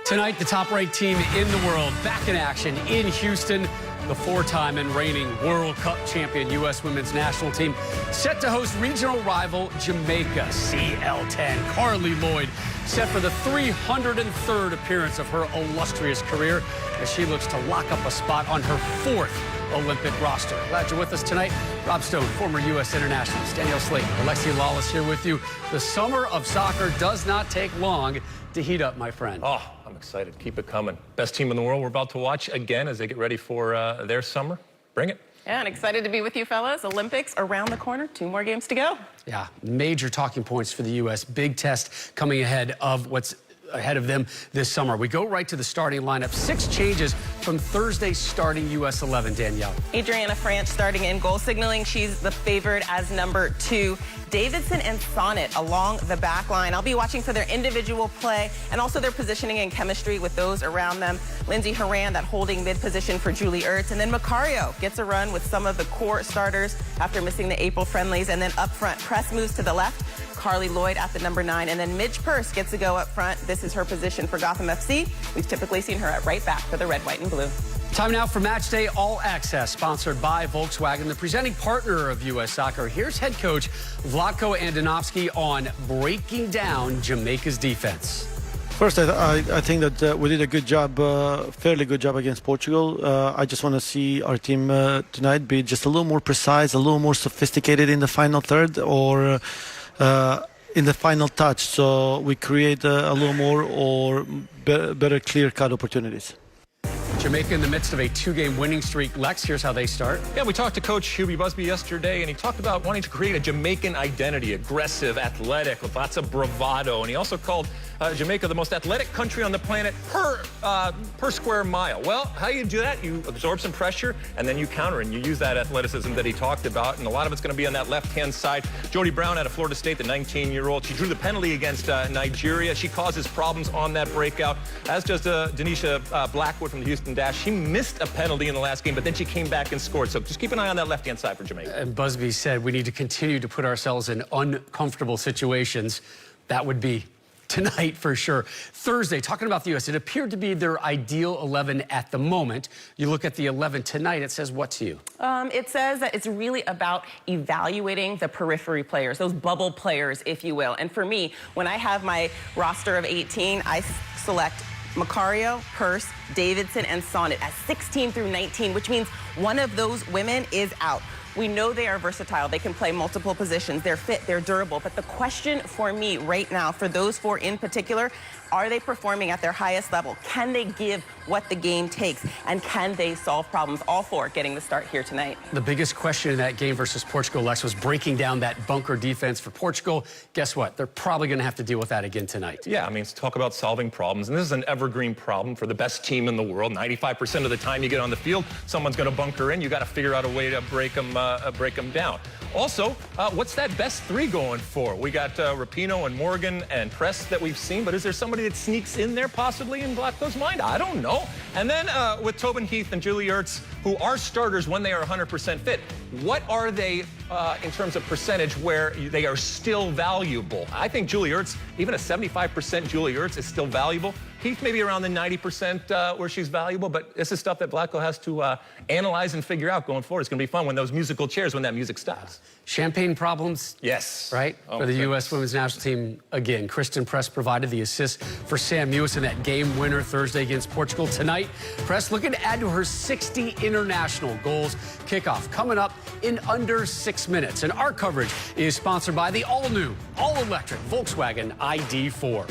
Tonight, the top-ranked team in the world back in action in Houston. The four-time and reigning World Cup champion U.S. women's national team set to host regional rival Jamaica. CL10 Carly Lloyd set for the 303rd appearance of her illustrious career as she looks to lock up a spot on her fourth Olympic roster. Glad you're with us tonight. Rob Stone, former U.S. internationals, Danielle Slayton, Alexia Lawless here with you. The summer of soccer does not take long to heat up, my friend. Oh, I'm excited. Keep it coming. Best team in the world we're about to watch again as they get ready for their summer. Bring it. Yeah, and excited to be with you fellas. Olympics around the corner. 2 more games to go. Yeah, major talking points for the U.S. Big test coming ahead of what's ahead of them this summer. We go right to the starting lineup. 6 changes from Thursday's starting U.S. 11, Danielle. Adriana Franch starting in goal, signaling she's the favorite as number 2. Davidson and Sonnet along the back line. I'll be watching for their individual play and also their positioning and chemistry with those around them. Lindsey Horan, that holding mid position for Julie Ertz. And then Macario gets a run with some of the core starters after missing the April friendlies. And then up front, Press moves to the left. Carly Lloyd at the number 9. And then Midge Purse gets to go up front. This is her position for Gotham FC. We've typically seen her at right back for the red, white, and blue. Time now for Matchday All Access, sponsored by Volkswagen, the presenting partner of U.S. Soccer. Here's head coach Vlatko Andonovski on breaking down Jamaica's defense. First, I think that we did a good job, fairly good job against Portugal. I just want to see our team tonight be just a little more precise, a little more sophisticated in the final third or in the final touch, so we create a little more or better clear-cut opportunities. Jamaica in the midst of a 2-game winning streak. Lex, here's how they start. Yeah, we talked to Coach Hubie Busby yesterday, and he talked about wanting to create a Jamaican identity, aggressive, athletic, with lots of bravado. And he also called Jamaica the most athletic country on the planet per square mile. Well, how you do that? You absorb some pressure, and then you counter, and you use that athleticism that he talked about. And a lot of it's going to be on that left-hand side. Jody Brown out of Florida State, the 19-year-old. She drew the penalty against Nigeria. She causes problems on that breakout, as does Denisha Blackwood from the Houston Dash. She missed a penalty in the last game, but then she came back and scored. So just keep an eye on that left-hand side for Jamaica. And Busby said we need to continue to put ourselves in uncomfortable situations. That would be tonight for sure. Thursday, talking about the U.S., it appeared to be their ideal 11 at the moment. You look at the 11 tonight, it says what to you? It says that it's really about evaluating the periphery players, those bubble players, if you will. And for me, when I have my roster of 18, I select Macario, Purse, Davidson, and Sonnet at 16 through 19, which means one of those women is out. We know they are versatile. They can play multiple positions. They're fit, they're durable. But the question for me right now, for those 4 in particular, are they performing at their highest level? Can they give what the game takes? And can they solve problems? All 4 getting the start here tonight. The biggest question in that game versus Portugal, Lex, was breaking down that bunker defense for Portugal. Guess what? They're probably going to have to deal with that again tonight. Yeah, I mean, talk about solving problems. And this is an evergreen problem for the best team in the world. 95% of the time you get on the field, someone's going to bunker in. You got to figure out a way to break them down. Also, what's that best 3 going for? We got Rapinoe and Morgan and Press that we've seen, but is there somebody that sneaks in there possibly in Vlatko's mind? I don't know. And then with Tobin Heath and Julie Ertz, who are starters when they are 100% fit, what are they in terms of percentage where they are still valuable? I think Julie Ertz, even a 75% Julie Ertz is still valuable. Heath maybe around the 90% where she's valuable, but this is stuff that Vlatko has to analyze and figure out going forward. It's going to be fun when those musical chairs, when that music stops. Champagne problems. Yes. Right? Oh, for the U.S. women's national team again. Kristen Press provided the assist for Sam Mewis in that game winner Thursday against Portugal. Tonight, Press looking to add to her 60 international goals. Kickoff coming up in under 6 minutes. And our coverage is sponsored by the all-new, all-electric Volkswagen ID4.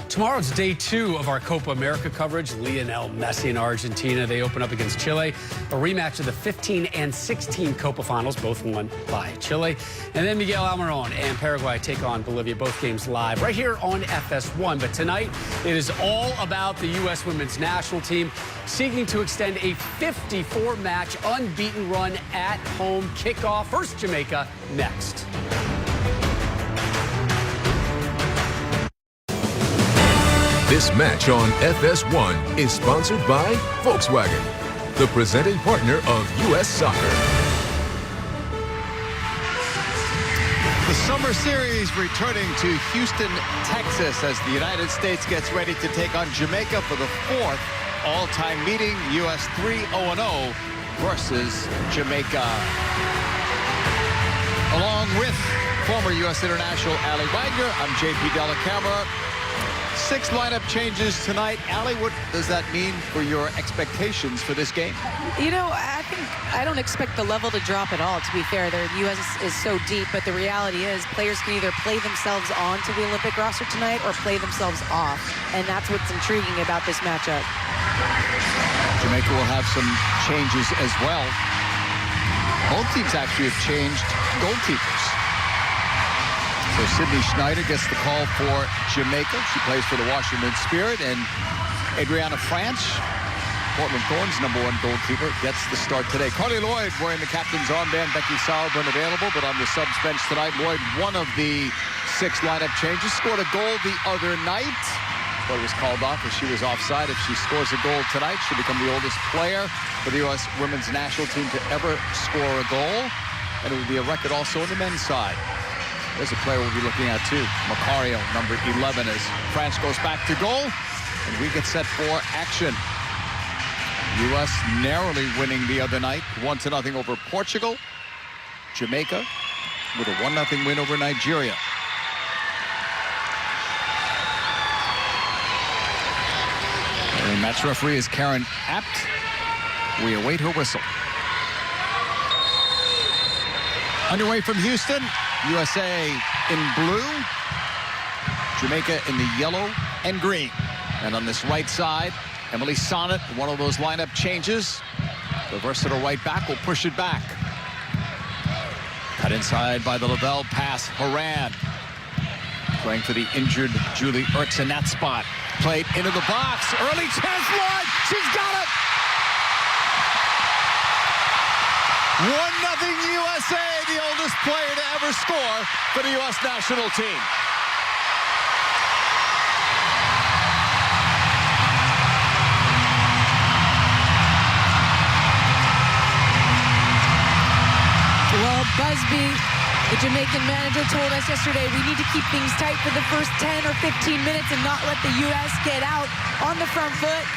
Tomorrow's day 2 of our Copa America coverage. Lionel Messi in Argentina. They open up against Chile. A rematch of the 15 and 16 Copa finals, both won by Chile. And then Miguel Almiron and Paraguay take on Bolivia, both games live right here on FS1. But tonight, it is all about the U.S. women's national team seeking to extend a 54-match unbeaten run at home. Kickoff. First Jamaica, next. This match on FS1 is sponsored by Volkswagen, the presenting partner of U.S. Soccer. The Summer Series returning to Houston, Texas, as the United States gets ready to take on Jamaica for the 4th all-time meeting. U.S. 3-0-0 versus Jamaica. Along with former U.S. international Allie Wagner, I'm JP Dellacamera. 6 lineup changes tonight. Allie, what does that mean for your expectations for this game? You know, I don't expect the level to drop at all, to be fair. The U.S. is so deep, but the reality is players can either play themselves onto the Olympic roster tonight or play themselves off, and that's what's intriguing about this matchup. Jamaica will have some changes as well. Both teams actually have changed goalkeepers. So Sydney Schneider gets the call for Jamaica. She plays for the Washington Spirit. And Adriana France, Portland Thorns' #1 goalkeeper, gets the start today. Carly Lloyd wearing the captain's armband. Becky Sauerbrunn unavailable, but on the subs bench tonight. Lloyd, one of the 6 lineup changes, scored a goal the other night, but was called off as she was offside. If she scores a goal tonight, she'll become the oldest player for the U.S. women's national team to ever score a goal. And it would be a record also on the men's side. There's a player we'll be looking at, too. Macario, number 11, as France goes back to goal. And we get set for action. U.S. narrowly winning the other night, 1-0 over Portugal. Jamaica with a 1-0 win over Nigeria. And match referee is Karen Apt. We await her whistle. Underway from Houston. USA in blue, Jamaica in the yellow and green. And on this right side, Emily Sonnet, one of those lineup changes. The versatile right back will push it back. Cut inside by the Lavelle pass, Haran. Playing for the injured Julie Ertz in that spot. Played into the box, early chance, Lloyd, she's got it! 1-0 USA, the oldest player to ever score for the U.S. national team. Well, Busby, the Jamaican manager, told us yesterday we need to keep things tight for the first 10 or 15 minutes and not let the U.S. get out on the front foot.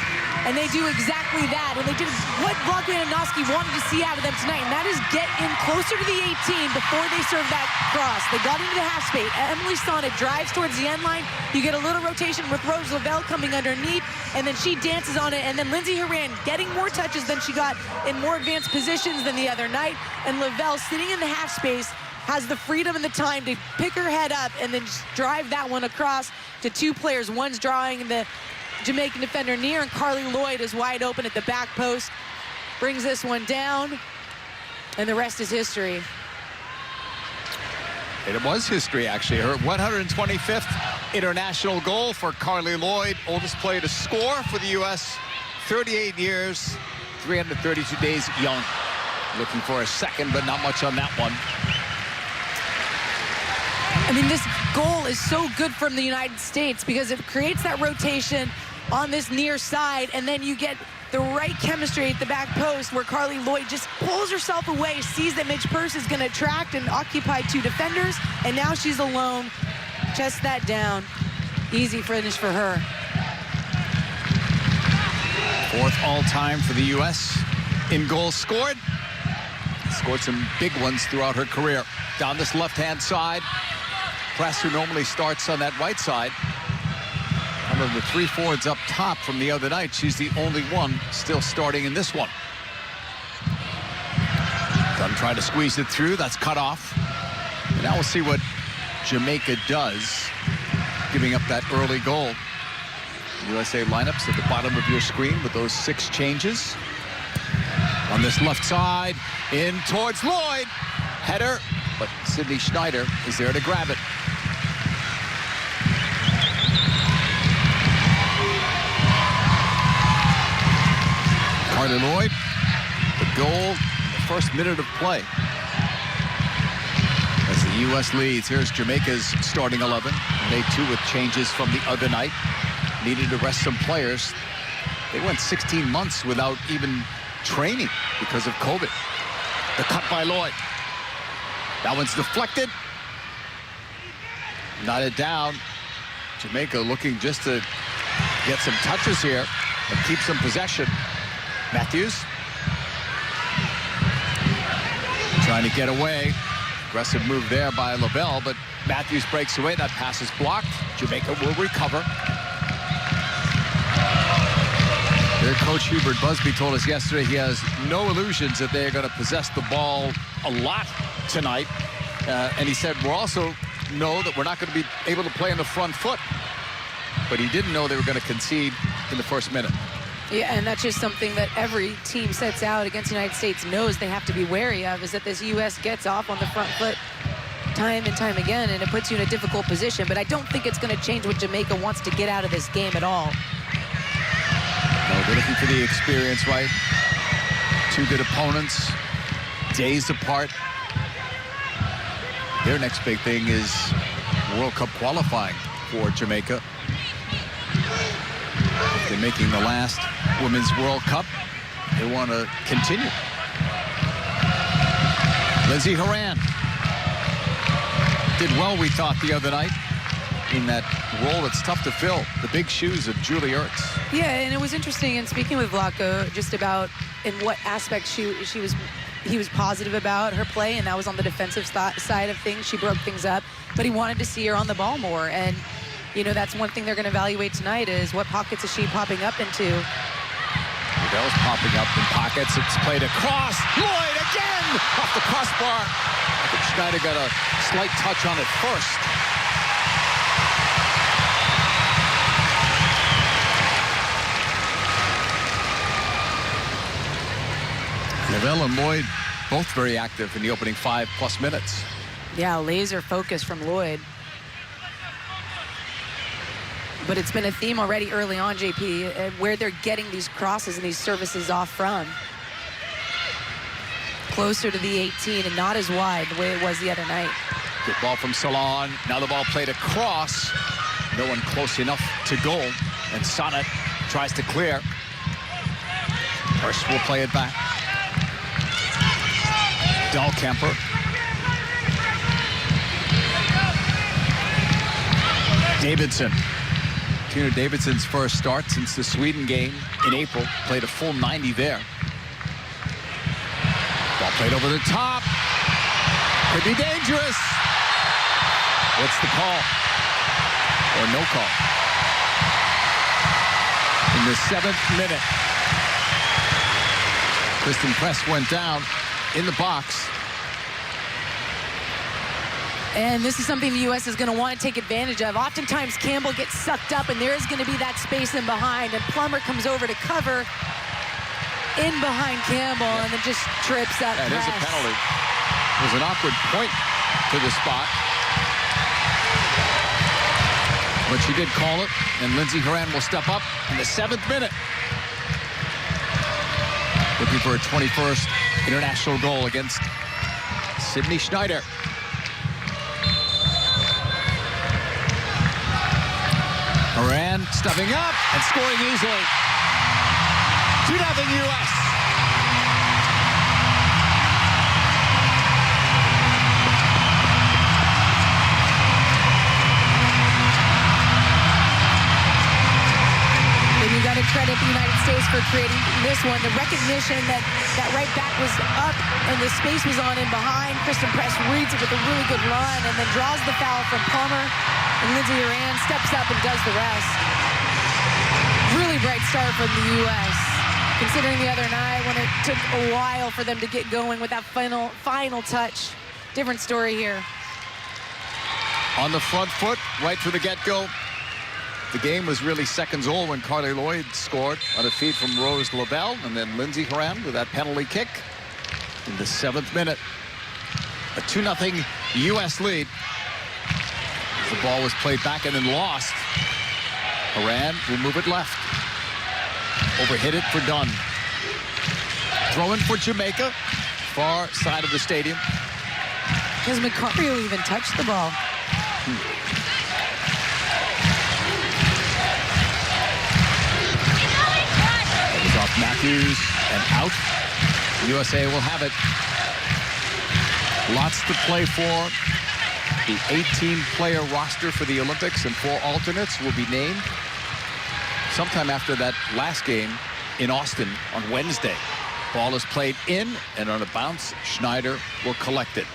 And they do exactly that. And they did what Bogdanovsky wanted to see out of them tonight, and that is get in closer to the 18 before they serve that cross. They got into the half space. Emily Sonnet drives towards the end line. You get a little rotation with Rose Lavelle coming underneath, and then she dances on it. And then Lindsay Horan getting more touches than she got in more advanced positions than the other night. And Lavelle sitting in the half space has the freedom and the time to pick her head up and then just drive that one across to 2 players. One's drawing the Jamaican defender near, and Carly Lloyd is wide open at the back post. Brings this one down, and the rest is history. And it was history, actually. Her 125th international goal for Carly Lloyd, oldest player to score for the U.S. 38 years, 332 days young. Looking for a second, but not much on that one. I mean, this goal is so good from the United States because it creates that rotation on this near side, and then you get the right chemistry at the back post where Carly Lloyd just pulls herself away, sees that Midge Purce is going to attract and occupy 2 defenders, and now she's alone. Chest that down. Easy finish for her. 4th all-time for the U.S. in goals scored. Scored some big ones throughout her career. Down this left-hand side, Press, who normally starts on that right side. One of the 3 forwards up top from the other night, she's the only one still starting in this one. Dunn trying to squeeze it through. That's cut off. And now we'll see what Jamaica does, giving up that early goal. USA lineups at the bottom of your screen with those 6 changes. On this left side, in towards Lloyd. Header, but Sydney Schneider is there to grab it. Carly Lloyd, the goal, the first minute of play. As the U.S. leads, here's Jamaica's starting 11. Made 2 with changes from the other night. Needed to rest some players. They went 16 months without even training because of COVID. The cut by Lloyd. That one's deflected. Knotted down. Jamaica looking just to get some touches here and keep some possession. Matthews trying to get away. Aggressive move there by LaBelle, but Matthews breaks away. That pass is blocked. Jamaica will recover. Their coach Hubert Busby told us yesterday he has no illusions that they're going to possess the ball a lot tonight. And he said, we'll also know that we're not going to be able to play on the front foot. But he didn't know they were going to concede in the first minute. Yeah, and that's just something that every team sets out against the United States knows they have to be wary of, is that this U.S. gets off on the front foot time and time again, and it puts you in a difficult position. But I don't think it's going to change what Jamaica wants to get out of this game at all. No, they're looking for the experience, right? Two good opponents, days apart. Their next big thing is World Cup qualifying for Jamaica. They're making the last Women's World Cup. They want to continue. Lindsey Horan did well, we thought, the other night in that role that's tough to fill, the big shoes of Julie Ertz. Yeah, and it was interesting in speaking with Vlatko just about in what aspects he was positive about her play, and that was on the defensive side of things. She broke things up, but he wanted to see her on the ball more. And you know, that's one thing they're going to evaluate tonight is what pockets is she popping up into. LaBelle's popping up in pockets. It's played across. Lloyd again off the crossbar. I think Schneider got a slight touch on it first. LaBelle and Lloyd both very active in the opening 5+ minutes. Yeah, laser focus from Lloyd. But it's been a theme already early on, JP, where they're getting these crosses and these services off from. Closer to the 18 and not as wide the way it was the other night. Good ball from Salon. Now the ball played across. No one close enough to goal. And Sonnet tries to clear. Hurst will play it back. Dahlkemper. Davidson. Tina Davidson's first start since the Sweden game in April. Played a full 90 there. Ball played over the top. Could be dangerous. What's the call? Or no call? In the 7th minute, Kristen Press went down in the box. And this is something the U.S. is going to want to take advantage of. Oftentimes, Campbell gets sucked up, and there is going to be that space in behind. And Plummer comes over to cover in behind Campbell, and then just trips that press. That is a penalty. It was an awkward point to the spot. But she did call it, and Lindsey Horan will step up in the 7th minute. Looking for a 21st international goal against Sydney Schneider. Horan stepping up and scoring easily. 2-0 U.S. And you got to credit the United States for creating this one. The recognition that right back was up and the space was on in behind. Kristen Press reads it with a really good run and then draws the foul from Plummer. And Lindsey Horan steps up and does the rest. Really bright start from the U.S. Considering the other night when it took a while for them to get going with that final touch. Different story here. On the front foot, right from the get-go. The game was really seconds old when Carly Lloyd scored on a feed from Rose LaBelle, and then Lindsey Horan with that penalty kick in the 7th minute. A 2-0 U.S. lead. The ball was played back and then lost. Horan will move it left. Overhit it for Dunn. Throw in for Jamaica. Far side of the stadium. Does Macario even touch the ball? It was off Matthews and out. USA will have it. Lots to play for The 18-player roster for the Olympics and 4 alternates will be named sometime after that last game in Austin on Wednesday. Ball is played in, and on a bounce, Schneider will collect it.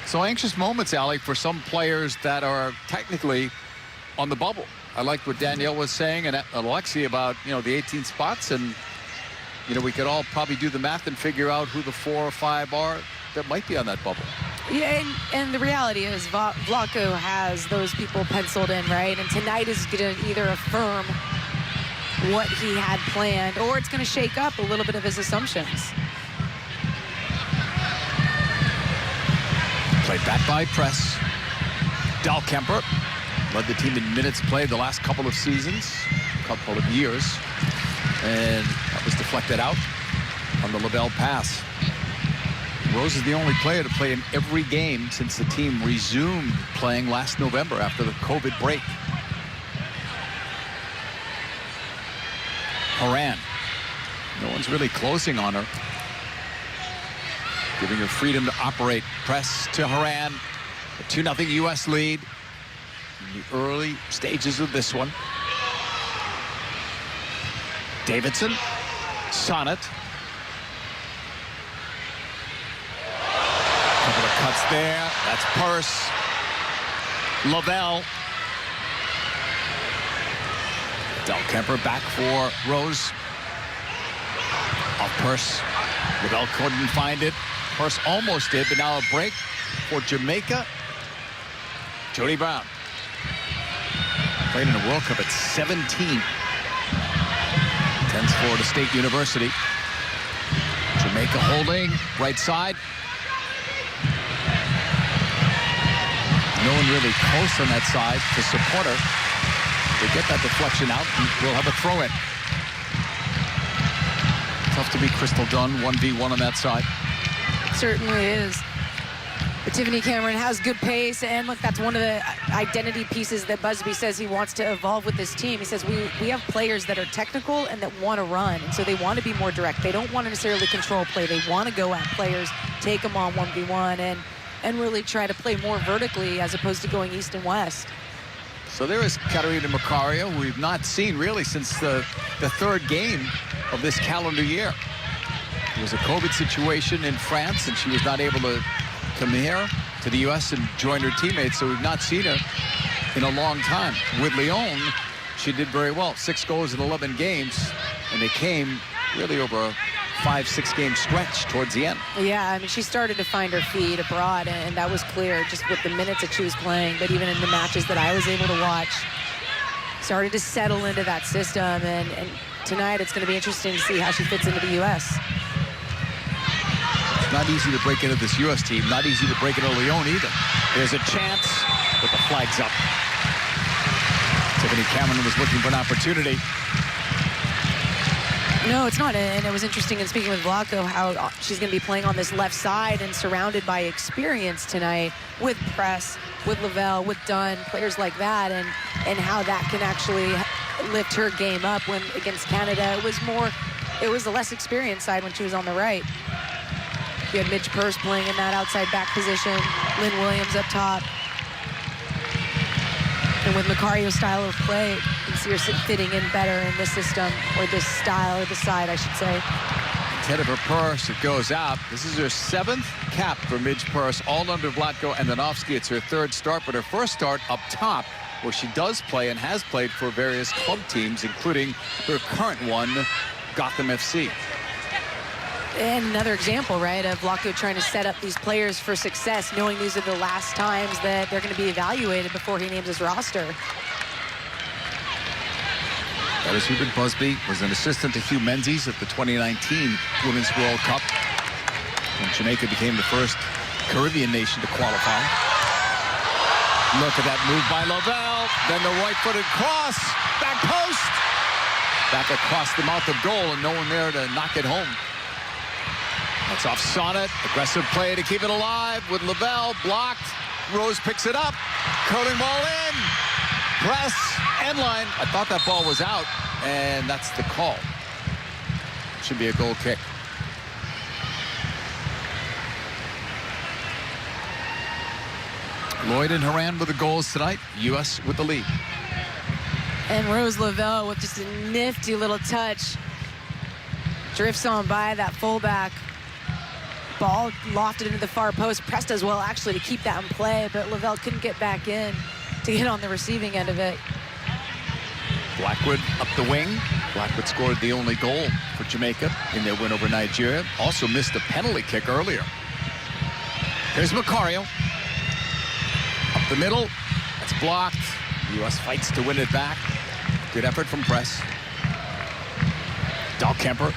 So anxious moments, Ali, for some players that are technically on the bubble. I liked what Danielle was saying and Alexi about, the 18 spots, and we could all probably do the math and figure out who the 4 or 5 are that might be on that bubble. Yeah, and the reality is Vlatko has those people penciled in, right? And tonight is going to either affirm what he had planned, or it's going to shake up a little bit of his assumptions. Played back by press. Dahlkemper led the team in minutes played the last couple of seasons, couple of years, and that was deflected out on the Lavelle pass. Rose is the only player to play in every game since the team resumed playing last November after the COVID break. Horan. No one's really closing on her. Giving her freedom to operate. Press to Horan. A 2-0 U.S. lead in the early stages of this one. Davidson. Sonnet. Couple of cuts there. That's Purse. Lavelle. Dahlkemper back for Rose. Off Purse. Lavelle couldn't find it. Purse almost did, but now a break for Jamaica. Jody Brown. Played in the World Cup at 17. Tends Florida State University. Jamaica holding. Right side. No one really close on that side to support her. They get that deflection out, and we'll have a throw-in. Tough to beat Crystal Dunn, 1v1 on that side. Certainly is. But Tiffany Cameron has good pace, and look, that's one of the identity pieces that Busby says he wants to evolve with this team. He says we have players that are technical and that want to run, and so they want to be more direct. They don't want to necessarily control play. They want to go at players, take them on 1v1, and really try to play more vertically as opposed to going east and west. So there is Catarina Macario, who we've not seen really since the third game of this calendar year. It was a COVID situation in France, and she was not able to come here to the U.S. and join her teammates, so we've not seen her in a long time. With Lyon, she did very well. 6 goals in 11 games, and they came really over a 5-6 game stretch towards the end. Yeah, I mean, she started to find her feet abroad, and that was clear just with the minutes that she was playing. But even in the matches that I was able to watch, started to settle into that system. And tonight it's going to be interesting to see how she fits into the U.S. It's not easy to break into this U.S. team. Not easy to break into Lyon either. There's a chance, but the flag's up. Tiffany Cameron was looking for an opportunity. No, it's not. And it was interesting in speaking with Vlatko how she's going to be playing on this left side and surrounded by experience tonight with Press, with Lavelle, with Dunn, players like that, and how that can actually lift her game up when against Canada. It was the less experienced side when she was on the right. You had Midge Purse playing in that outside back position, Lynn Williams up top. And with Macario's style of play, you can see her fitting in better in this system, or this style, or the side, I should say. Head of her Purse, it goes out. This is her 7th cap for Midge Purse, all under Vlatko and Danovsky. It's her 3rd start, but her first start up top, where she does play and has played for various club teams, including her current one, Gotham FC. And another example, right, of Vlatko trying to set up these players for success, knowing these are the last times that they're going to be evaluated before he names his roster. That is Hubert Busby, was an assistant to Hugh Menzies at the 2019 Women's World Cup. And Jamaica became the first Caribbean nation to qualify. Look at that move by Lavelle. Then the right-footed cross. Back post. Back across the mouth of goal, and no one there to knock it home. That's off Sonnet. Aggressive play to keep it alive with Lavelle. Blocked. Rose picks it up. Curling ball in. Press. End line. I thought that ball was out, and that's the call. Should be a goal kick. Lloyd and Horan with the goals tonight. U.S. with the lead. And Rose Lavelle with just a nifty little touch. Drifts on by that fullback. Ball lofted into the far post. Pressed as well, actually, to keep that in play, but Lavelle couldn't get back in to get on the receiving end of it. Blackwood up the wing. Blackwood scored the only goal for Jamaica in their win over Nigeria. Also missed a penalty kick earlier. Here's Macario. Up the middle. That's blocked. The U.S. fights to win it back. Good effort from Press. Dahlkemper.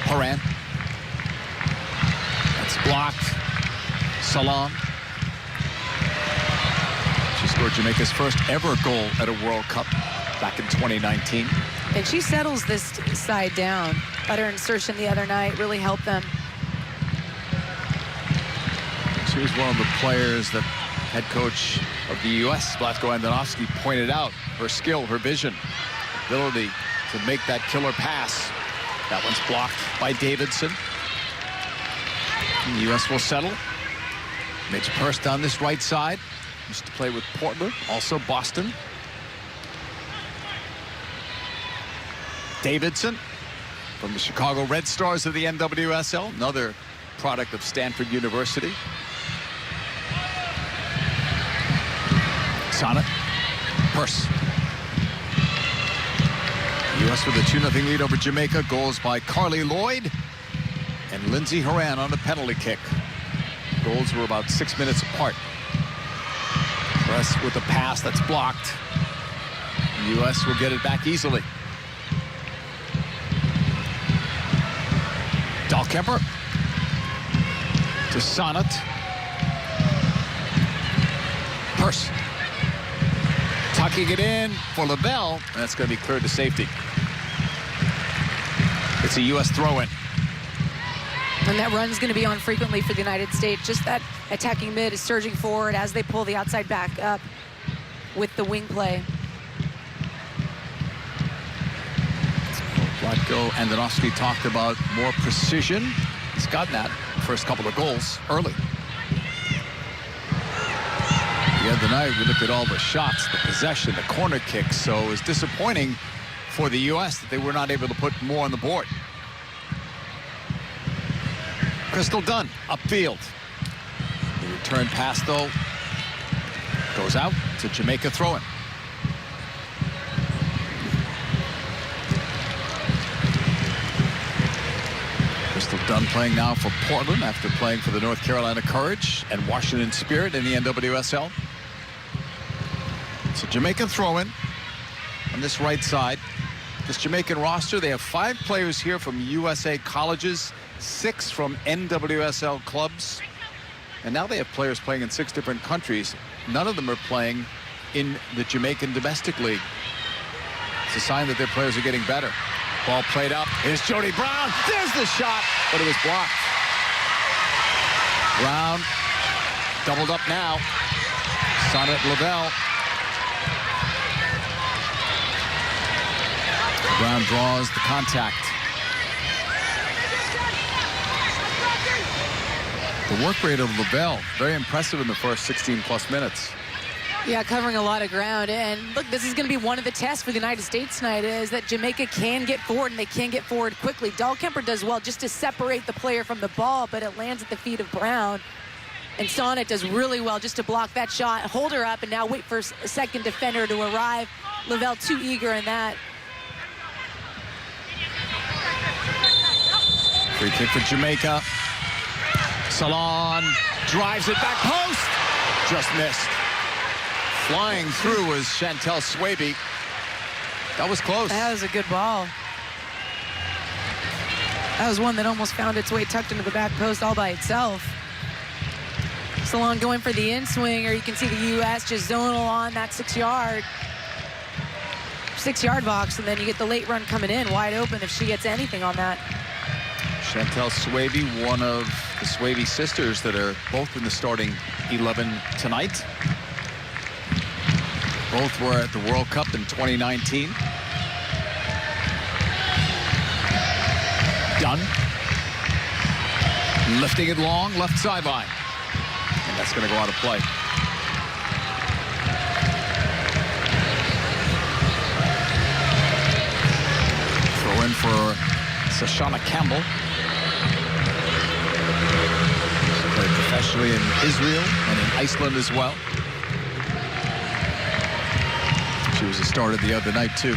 Horan. That's blocked. Salam. She scored Jamaica's first ever goal at a World Cup back in 2019. And she settles this side down. Let her insertion the other night really helped them. She was one of the players that head coach of the U.S., Zlatko Andonovski, pointed out. Her skill, her vision, ability to make that killer pass. That one's blocked by Davidson. And the U.S. will settle. Mitch Purse down this right side. Used to play with Portland, also Boston. Davidson from the Chicago Red Stars of the NWSL, another product of Stanford University. Sonnet. Purse. U.S. with a 2-0 lead over Jamaica. Goals by Carly Lloyd and Lindsey Horan on a penalty kick. Goals were about 6 minutes apart. Press with a pass that's blocked. The U.S. will get it back easily. Dahlkemper to Sonnet. Purse. Tucking it in for Lavelle, and that's going to be cleared to safety. It's a U.S. throw-in. And that run's going to be on frequently for the United States. Just that attacking mid is surging forward as they pull the outside back up with the wing play. Zlatko Andonovski talked about more precision. He's gotten that first couple of goals early. The other night, we looked at all the shots, the possession, the corner kicks, so it was disappointing for the U.S. that they were not able to put more on the board. Crystal Dunn, upfield. The return pass, though, goes out to Jamaica throw-in. Crystal Dunn playing now for Portland after playing for the North Carolina Courage and Washington Spirit in the NWSL. So Jamaican throw-in on this right side. This Jamaican roster, they have 5 players here from USA colleges, 6 from NWSL clubs, and now they have players playing in 6 different countries. None of them are playing in the Jamaican domestic league. It's a sign that their players are getting better. Ball played up. Here's Jody Brown. There's the shot, but it was blocked. Brown doubled up now. Sonnet Lavelle. Brown draws the contact. The work rate of Lavelle, very impressive in the first 16+ minutes. Yeah, covering a lot of ground. And look, this is going to be one of the tests for the United States tonight, is that Jamaica can get forward, and they can get forward quickly. Dahlkemper does well just to separate the player from the ball, but it lands at the feet of Brown. And Sonnet does really well just to block that shot, hold her up, and now wait for a second defender to arrive. Lavelle too eager in that. Free kick for Jamaica. Salon drives it back post. Just missed. Flying through was Chantel Swaby. That was close. That was a good ball. That was one that almost found its way tucked into the back post all by itself. Salon going for the in-swing, or you can see the U.S. just zonal on that 6-yard box, and then you get the late run coming in wide open if she gets anything on that. Chantel Swaby, one of the Swaby sisters that are both in the starting 11 tonight. Both were at the World Cup in 2019. Dunn. Lifting it long, left sideline. And that's going to go out of play. Sashana Campbell. She played professionally in Israel and in Iceland as well. She was a starter the other night, too.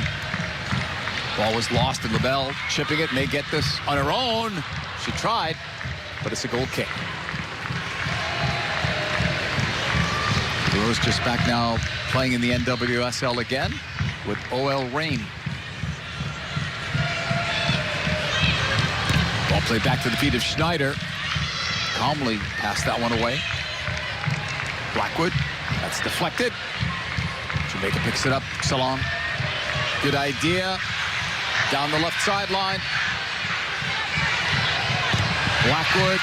Ball was lost, and LaBelle chipping it, may get this on her own. She tried, but it's a goal kick. Rose just back now playing in the NWSL again with OL Reign. Ball played back to the feet of Schneider. Calmly passed that one away. Blackwood, that's deflected. Jamaica picks it up. Salon, good idea. Down the left sideline. Blackwood,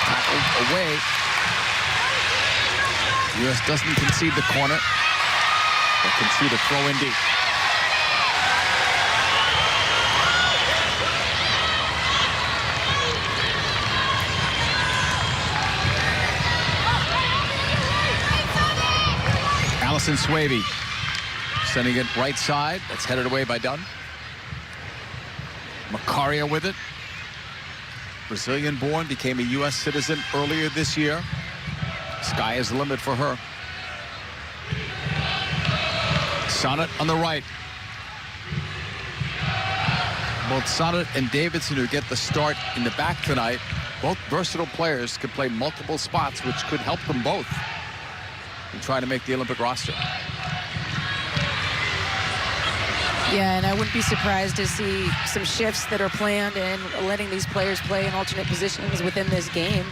tackled away. U.S. doesn't concede the corner, but concede a throw in deep. Allison Swaby sending it right side. That's headed away by Dunn. Macario with it. Brazilian-born, became a U.S. citizen earlier this year. Sky is the limit for her. Sonnet on the right. Both Sonnet and Davidson, who get the start in the back tonight, both versatile players, could play multiple spots, which could help them both in trying to make the Olympic roster. Yeah, and I wouldn't be surprised to see some shifts that are planned and letting these players play in alternate positions within this game.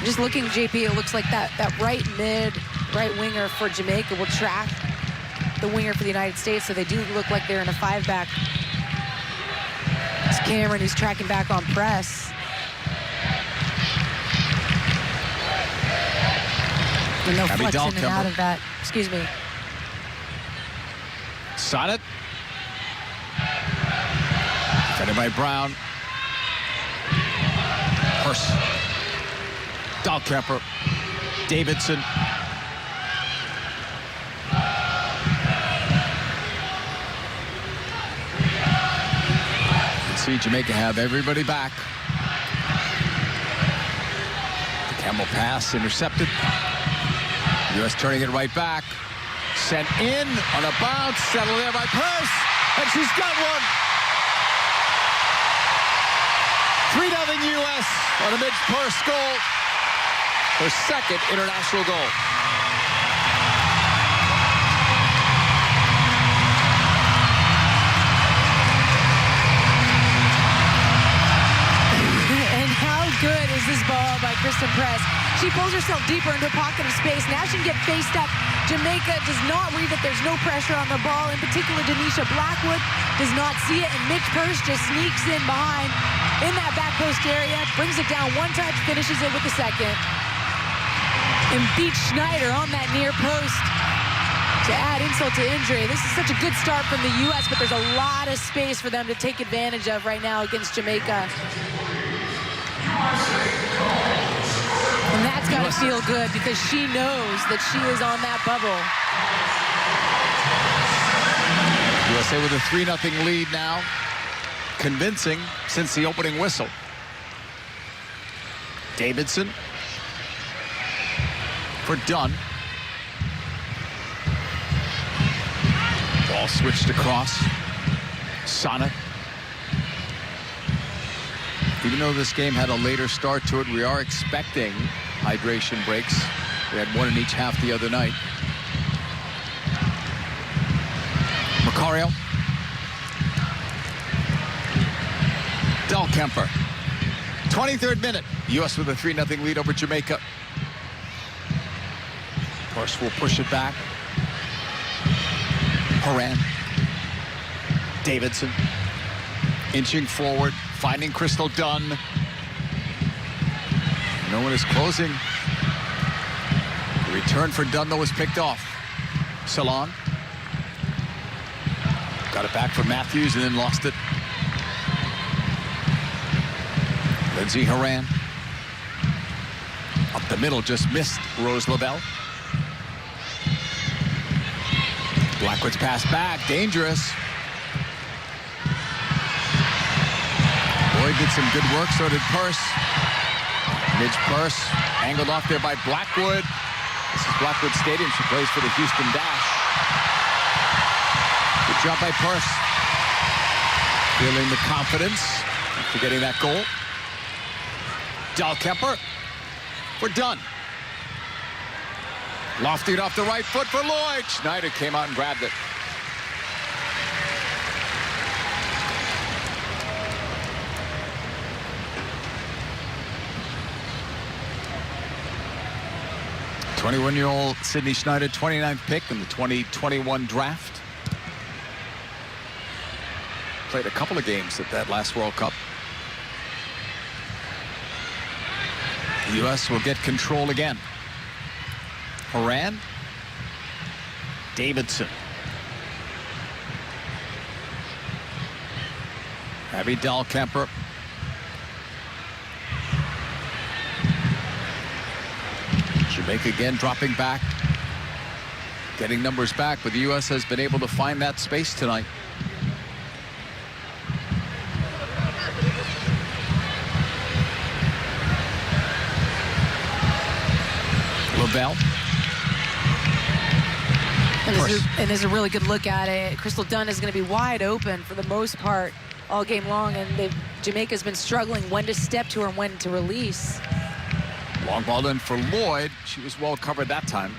Just looking, JP, it looks like that right mid, right winger for Jamaica will track the winger for the United States, so they do look like they're in a 5-back. It's Cameron who's tracking back on press. And they'll flex in and out of that. Excuse me. Sonnet. Defended by Brown. Hurst. Dahlkemper. Davidson. You can see Jamaica have everybody back. The Campbell pass intercepted. U.S. turning it right back. Sent in on a bounce, settled there by Purse, and she's got one. 3-0 U.S. on a Midge Purse goal. Her second international goal. And how good is this ball by Kristen Press? She pulls herself deeper into a pocket of space. Now she can get faced up. Jamaica does not read it. There's no pressure on the ball. In particular, Denisha Blackwood does not see it. And Midge Purse just sneaks in behind in that back post area, brings it down one touch, finishes it with the second. And beats Schneider on that near post to add insult to injury. This is such a good start from the U.S., but there's a lot of space for them to take advantage of right now against Jamaica. And that's got to feel good because she knows that she is on that bubble. USA with a 3-0 lead now. Convincing since the opening whistle. Davidson for Dunn. Ball switched across. Sonnet. Even though this game had a later start to it, we are expecting hydration breaks. We had one in each half the other night. Macario. Dahlkemper. 23rd minute. U.S. with a 3-0 lead over Jamaica. Purse will push it back. Horan. Davidson. Inching forward. Finding Crystal Dunn. No one is closing. The return for Dunn, though, was picked off. Salon. Got it back from Matthews and then lost it. Lindsay Horan. Up the middle, just missed Rose LaBelle. Blackwood's pass back, dangerous. did some good work, so did Purse. Midge Purse angled off there by Blackwood. This is Blackwood Stadium. She plays for the Houston Dash. Good job by Purse. Feeling the confidence after getting that goal. Dahlkemper. We're done. Lofted off the right foot for Lloyd. Schneider came out and grabbed it. (21-year-old) Sydney Schneider, 29th pick in the 2021 draft. Played a couple of games at that last World Cup. The U.S. will get control again. Horan. Davidson. Abby Dahlkemper. Jamaica again dropping back. Getting numbers back, but the U.S. has been able to find that space tonight. Lavelle. And there's a really good look at it. Crystal Dunn is going to be wide open for the most part all game long, and Jamaica's been struggling when to step to her and when to release. Long ball in for Lloyd. She was well covered that time.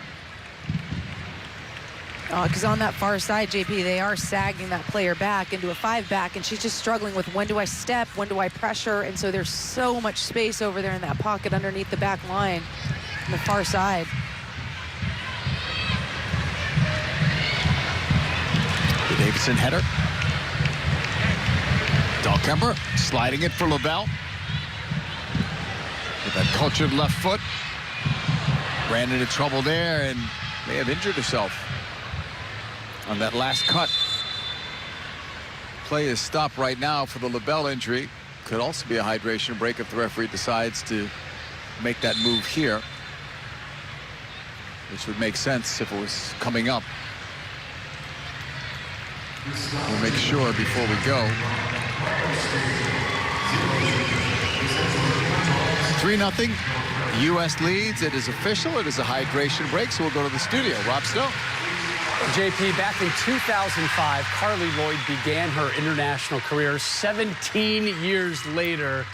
Because on that far side, JP, they are sagging that player back into a 5-back, and she's just struggling with when do I step, when do I pressure, and so there's so much space over there in that pocket underneath the back line on the far side. The Davidson header. Dahlkemper sliding it for Lavelle. With that cultured left foot. Ran into trouble there and may have injured herself on that last cut. Play is stopped right now for the Lavelle injury. Could also be a hydration break if the referee decides to make that move here, which would make sense if it was coming up. We'll make sure before we go. 3-0. The U.S. leads. It is official. It is a hydration break, so we'll go to the studio. Rob Stone. JP, back in 2005, Carly Lloyd began her international career. 17 years later,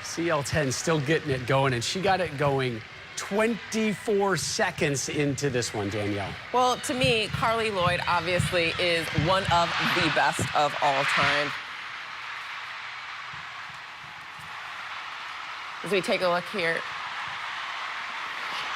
CL10 still getting it going, and she got it going 24 seconds into this one, Danielle. Well, to me, Carly Lloyd obviously is one of the best of all time. As we take a look here,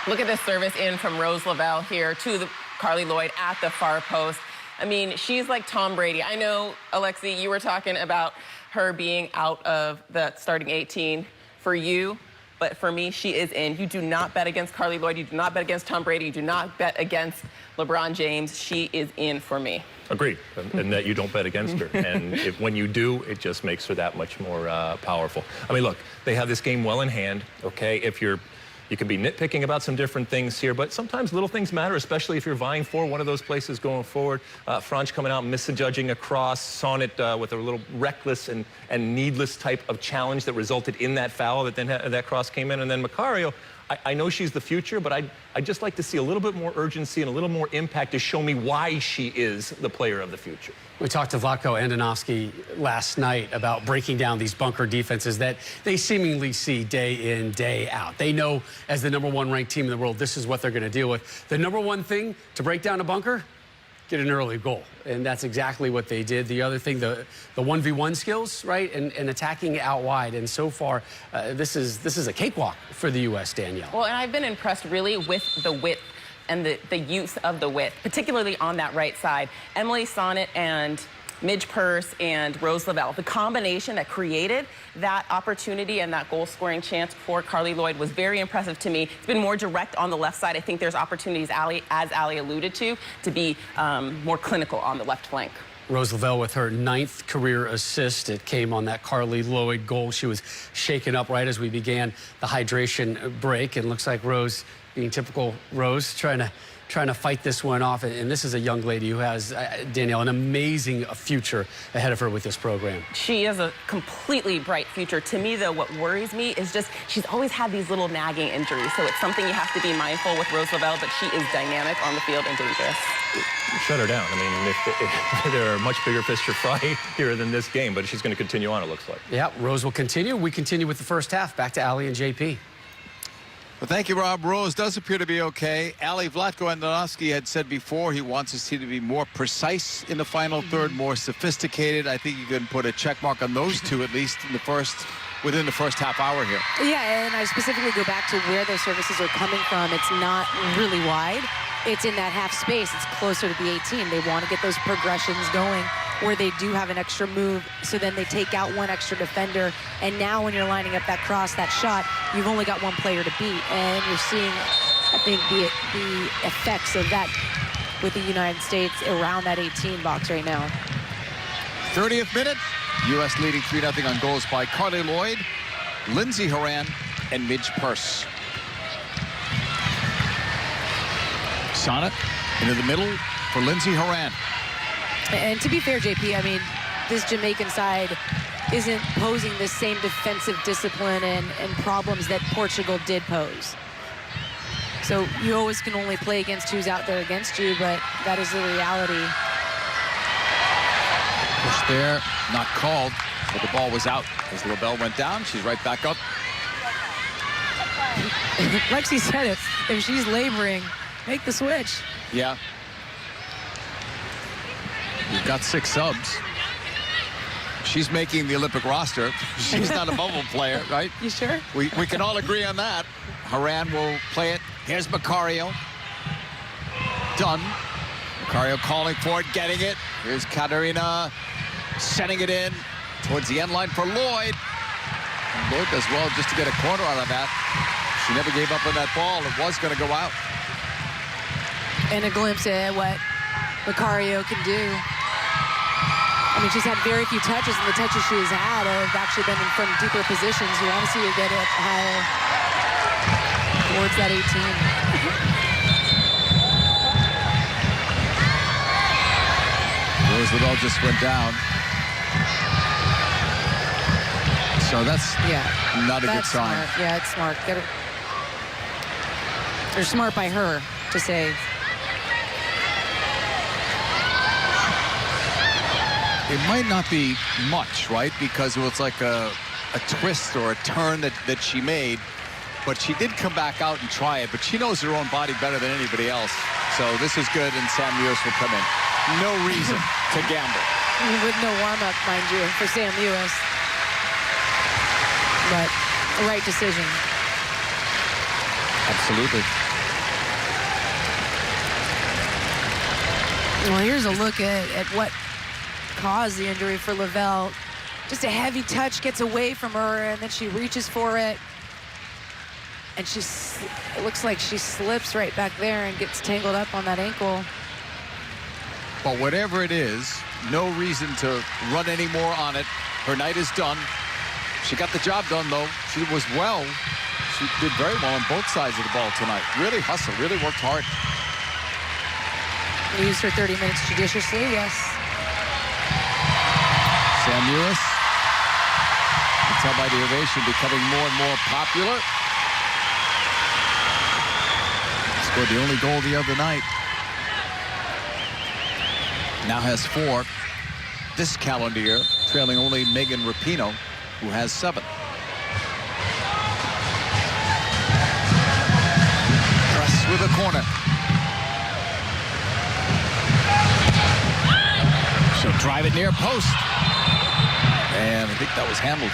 look at this service in from Rose Lavelle here to the Carly Lloyd at the far post. I mean, she's like Tom Brady. I know, Alexi, you were talking about her being out of the starting 18 for you, but for me, she is in. You do not bet against Carly Lloyd. You do not bet against Tom Brady. You do not bet against LeBron James. She is in for me. Agreed, and that you don't bet against her. And when you do, it just makes her that much more powerful. I mean, look, they have this game well in hand, okay? You can be nitpicking about some different things here, but sometimes little things matter, especially if you're vying for one of those places going forward. Franch coming out, misjudging a cross, saw it with a little reckless and needless type of challenge that resulted in that foul that then that cross came in. And then Macario, I know she's the future, but I'd just like to see a little bit more urgency and a little more impact to show me why she is the player of the future. We talked to Vlatko Andonovski last night about breaking down these bunker defenses that they seemingly see day in, day out. They know as the #1 ranked team in the world, this is what they're going to deal with. The #1 thing to break down a bunker, get an early goal. And that's exactly what they did. The other thing, the 1v1 skills, right, and attacking out wide. And so far, this is a cakewalk for the U.S., Danielle. Well, and I've been impressed really with the width and the use of the width, particularly on that right side. Emily Sonnet and Midge Purse and Rose Lavelle, the combination that created that opportunity and that goal-scoring chance for Carly Lloyd was very impressive to me. It's been more direct on the left side. I think there's opportunities, as Ali alluded to be more clinical on the left flank. Rose Lavelle with her 9th career assist. It came on that Carly Lloyd goal. She was shaken up right as we began the hydration break, and looks like Rose, being typical Rose, trying to trying to fight this one off. And this is a young lady who has, Danielle, an amazing future ahead of her with this program. She has a completely bright future. To me, though, what worries me is just she's always had these little nagging injuries. So it's something you have to be mindful with Rose Lavelle, but she is dynamic on the field and dangerous. Shut her down. I mean, if there are much bigger fish to fry here than this game, but she's going to continue on, it looks like. Yeah, Rose will continue. We continue with the first half. Back to Ali and JP. Well, thank you, Rob. Rose does appear to be okay. Ali Vlatko-Andonovski had said before he wants his team to be more precise in the final third, more sophisticated. I think you can put a check mark on those two, at least in within the first half hour here. Yeah, and I specifically go back to where those services are coming from. It's not really wide. It's in that half space. It's closer to the 18. They want to get those progressions going where they do have an extra move, so then they take out one extra defender. And now when you're lining up that cross, that shot, you've only got one player to beat. And you're seeing, I think, the effects of that with the United States around that 18 box right now. 30th minute, U.S. leading 3-0 on goals by Carly Lloyd, Lindsey Horan, and Midge Purse. Sonnet into the middle for Lindsey Horan. And to be fair, JP, I mean, this Jamaican side isn't posing the same defensive discipline and problems that Portugal did pose. So you always can only play against who's out there against you, but that is the reality. Push there, not called, but the ball was out as Lavelle went down. She's right back up. Lexi said it, if she's laboring, make the switch. Yeah. You've got 6 subs. She's making the Olympic roster. She's not a bubble player, right? You sure? We can all agree on that. Horan will play it. Here's Macario. Done. Macario calling for it, getting it. Here's Katarina sending it in towards the end line for Lloyd. Lloyd does well just to get a corner out of that. She never gave up on that ball. It was going to go out. And a glimpse at what Macario can do. I mean, she's had very few touches, and the touches she has had have actually been from deeper positions. You want to see her get it higher towards that 18. Rose Lavelle just went down. So that's not a good sign. Smart. Yeah, it's smart. Get her. They're smart by her to save. It might not be much, right? Because it was like a twist or a turn that she made. But she did come back out and try it. But she knows her own body better than anybody else. So this is good, and Sam Lewis will come in. No reason to gamble. With no warm-up, mind you, for Sam Lewis. But the right decision. Absolutely. Well, here's a look at what caused the injury for Lavelle. Just a heavy touch gets away from her, and then she reaches for it. And it looks like she slips right back there and gets tangled up on that ankle. But whatever it is, no reason to run any more on it. Her night is done. She got the job done, though. She was well. She did very well on both sides of the ball tonight. Really hustled, really worked hard. Used her 30 minutes judiciously, yes. Sam Lewis, you can tell by the ovation, becoming more and more popular. Scored the only goal the other night. Now has 4 this calendar year, trailing only Megan Rapinoe, who has 7. Press with a corner. She'll drive it near post. And I think that was handled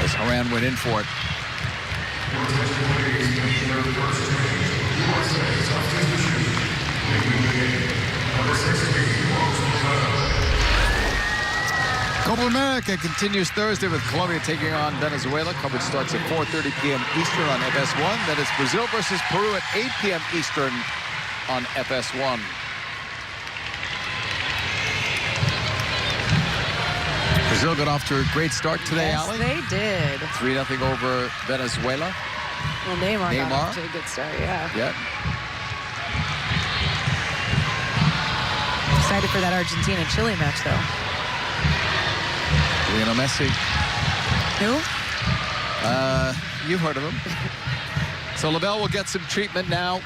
as Horan went in for it. Copa America continues Thursday with Colombia taking on Venezuela. Coverage starts at 4:30 p.m. Eastern on FS1. Then it's Brazil versus Peru at 8 p.m. Eastern on FS1. Brazil got off to a great start today, yes, Ali. They did. 3-0 over Venezuela. Well, Neymar got off to a good start, yeah. Yeah. excited for that Argentina-Chile match, though. Lionel Messi. Who? You've heard of him. So LaBelle will get some treatment now.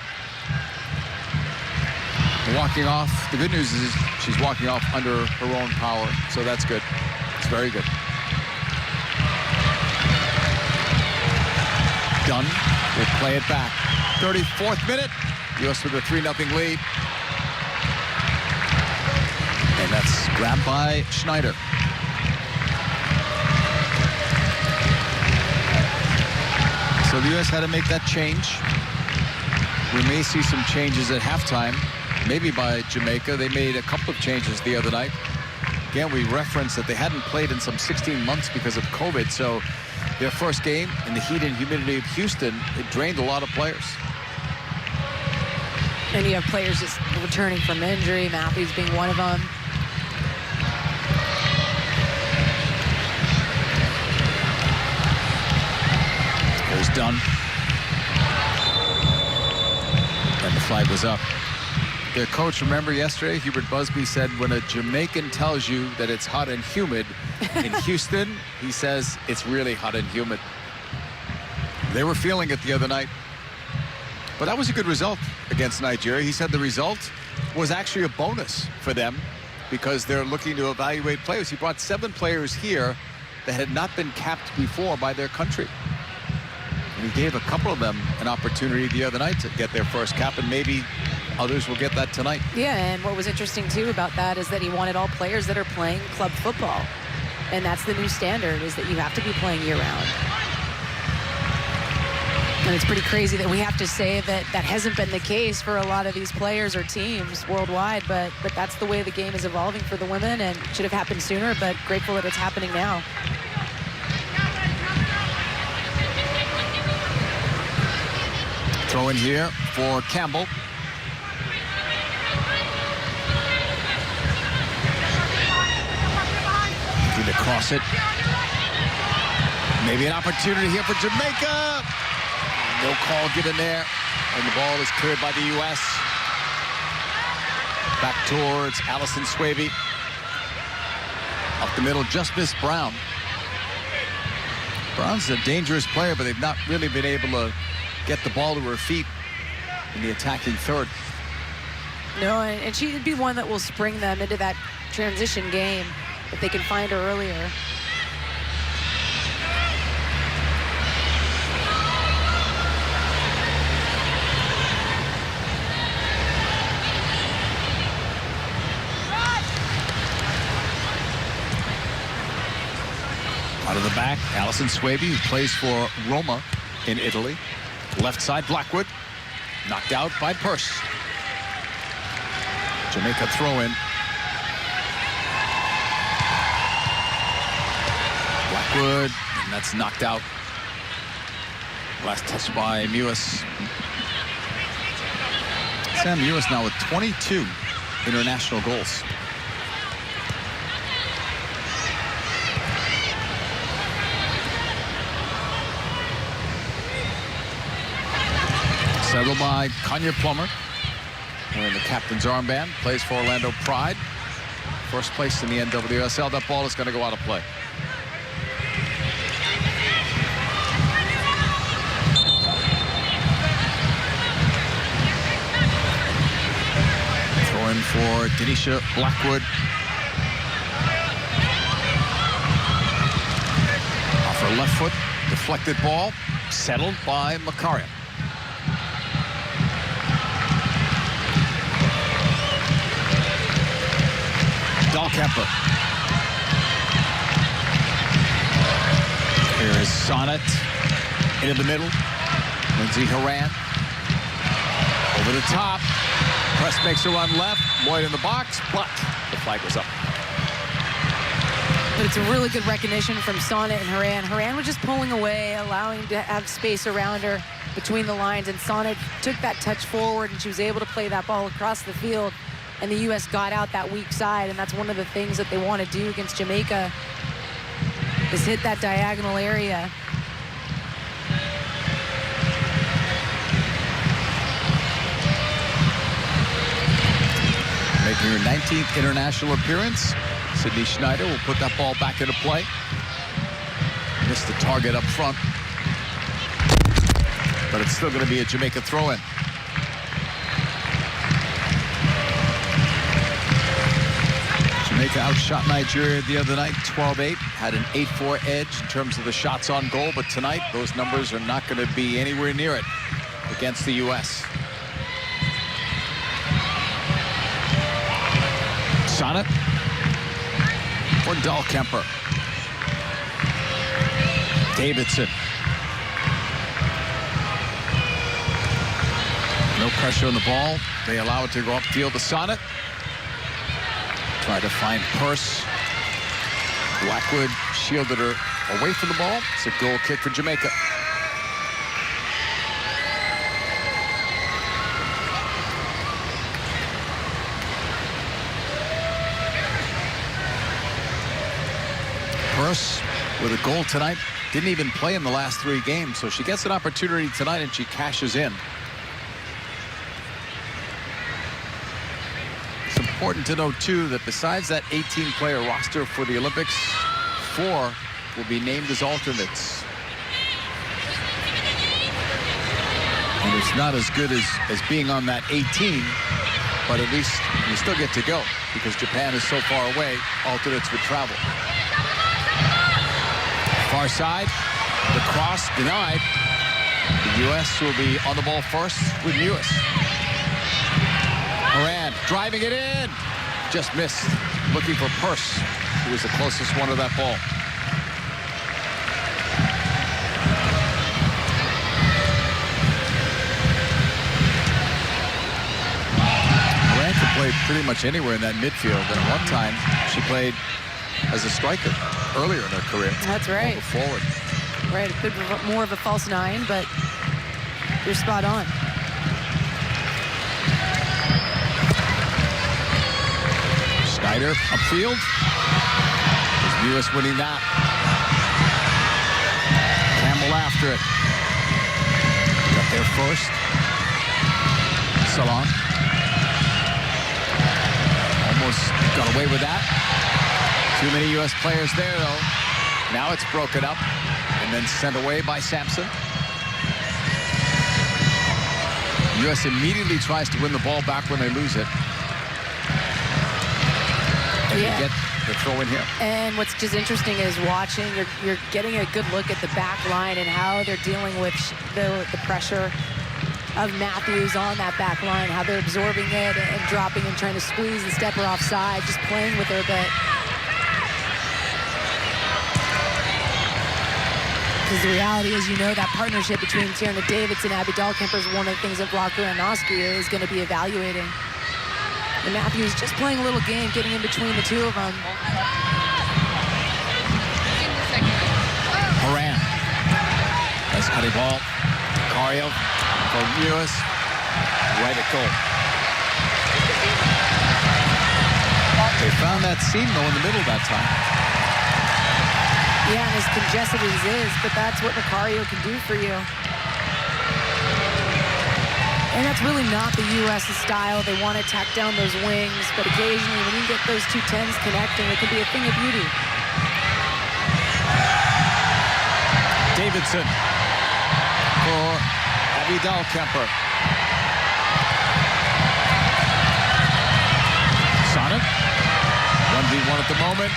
Walking off. The good news is she's walking off under her own power, so that's good. It's very good. Dunn will play it back. 34th minute. U.S. with a 3-0 lead. And that's grabbed by Schneider. So the U.S. had to make that change. We may see some changes at halftime, maybe by Jamaica. They made a couple of changes the other night. Again, we referenced that they hadn't played in some 16 months because of COVID. So their first game in the heat and humidity of Houston, it drained a lot of players. And you have players just returning from injury, Matthews being one of them. There's Dunn. And the flag was up. Their coach, remember yesterday, Hubert Busby said, when a Jamaican tells you that it's hot and humid in Houston, he says it's really hot and humid. They were feeling it the other night. But that was a good result against Nigeria. He said the result was actually a bonus for them because they're looking to evaluate players. He brought 7 players here that had not been capped before by their country. And he gave a couple of them an opportunity the other night to get their first cap, and maybe others will get that tonight. Yeah, and what was interesting, too, about that is that he wanted all players that are playing club football. And that's the new standard, is that you have to be playing year-round. And it's pretty crazy that we have to say that that hasn't been the case for a lot of these players or teams worldwide, but that's the way the game is evolving for the women, and it should have happened sooner, but grateful that it's happening now. Throw in here for Campbell. Looking to cross it. Maybe an opportunity here for Jamaica. No call given there. And the ball is cleared by the U.S. Back towards Allison Swaby. Up the middle, just missed Brown. Brown's a dangerous player, but they've not really been able to get the ball to her feet in the attacking third. No, and she'd be one that will spring them into that transition game if they can find her earlier. Out of the back, Allison Swaby, who plays for Roma in Italy. Left side, Blackwood. Knocked out by Purse. Jamaica throw in. Blackwood, and that's knocked out. Last touch by Mewis. Sam Mewis now with 22 international goals. Settled by Kanya Plummer. Wearing the captain's armband. Plays for Orlando Pride. First place in the NWSL. That ball is going to go out of play. Throw in for Denisha Blackwood. Off her left foot. Deflected ball. Settled by Macaria. Dahlkemper. Here is Sonnet into the middle. Lindsay Horan over the top. Press makes a run left. Lloyd in the box, but the flag was up. But it's a really good recognition from Sonnet and Horan. Horan was just pulling away, allowing to have space around her between the lines, and Sonnet took that touch forward, and she was able to play that ball across the field. And the U.S. got out that weak side, and that's one of the things that they want to do against Jamaica is hit that diagonal area. Making her 19th international appearance. Sydney Schneider will put that ball back into play. Missed the target up front. But it's still going to be a Jamaica throw-in. Jamaica outshot Nigeria the other night, 12-8. Had an 8-4 edge in terms of the shots on goal. But tonight, those numbers are not going to be anywhere near it against the U.S. Sonnet for Dahlkemper. Davidson. No pressure on the ball. They allow it to go upfield to Sonnet. Try to find Purse. Blackwood shielded her away from the ball. It's a goal kick for Jamaica. Purse with a goal tonight. Didn't even play in the last 3 games, so she gets an opportunity tonight and she cashes in. It's important to note, too, that besides that 18-player roster for the Olympics, 4 will be named as alternates. And it's not as good as being on that 18, but at least you still get to go because Japan is so far away, alternates would travel. Far side, the cross denied. The U.S. will be on the ball first with Lewis. Moran driving it in. Just missed. Looking for Purse, who was the closest one to that ball. Moran can play pretty much anywhere in that midfield. And at one time, she played as a striker earlier in her career. That's right. Forward. Right, a bit more of a false 9, but you're spot on. Schneider upfield. Is Lewis winning that? Campbell after it. Got there first. Salon. Almost got away with that. Too many U.S. players there, though. Now it's broken up and then sent away by Sampson. U.S. immediately tries to win the ball back when they lose it. And you get the throw in here. And what's just interesting is watching, you're getting a good look at the back line and how they're dealing with the pressure of Matthews on that back line, how they're absorbing it and dropping and trying to squeeze and step her offside, just playing with her a bit. Because the reality is, that partnership between Tierna Davidson and Abby Dahlkemper is one of the things that Blocker and Oski is going to be evaluating. And Matthews just playing a little game, getting in between the two of them. Moran. Nice cutting ball. Cario for Lewis. Right at goal. They found that seam, though, in the middle that time. Yeah, and as congested as it is, but that's what Macario can do for you. And that's really not the U.S.'s style. They want to tack down those wings, but occasionally when you get those two 10s connecting, it can be a thing of beauty. Davidson for Abby Dahlkemper. Sonnet. 1v1 at the moment.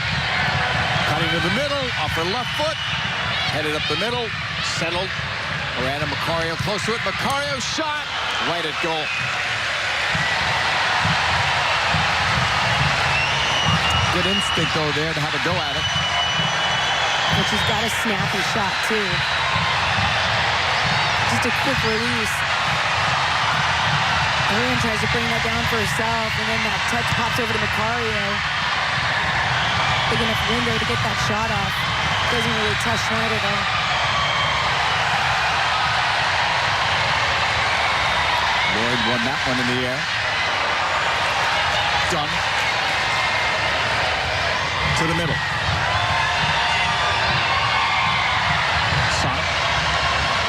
Cutting to the middle, off her left foot. Headed up the middle, settled. Miranda Macario close to it. Macario shot, right at goal. Good instinct, though, there to have a go at it. But she's got a snappy shot, too. Just a quick release. Marianne tries to bring that down for herself, and then that touch pops over to Macario. Big enough window to get that shot off. Doesn't really touch Schneider, though. Lloyd won that one in the air. Dunn. To the middle. Sonnet.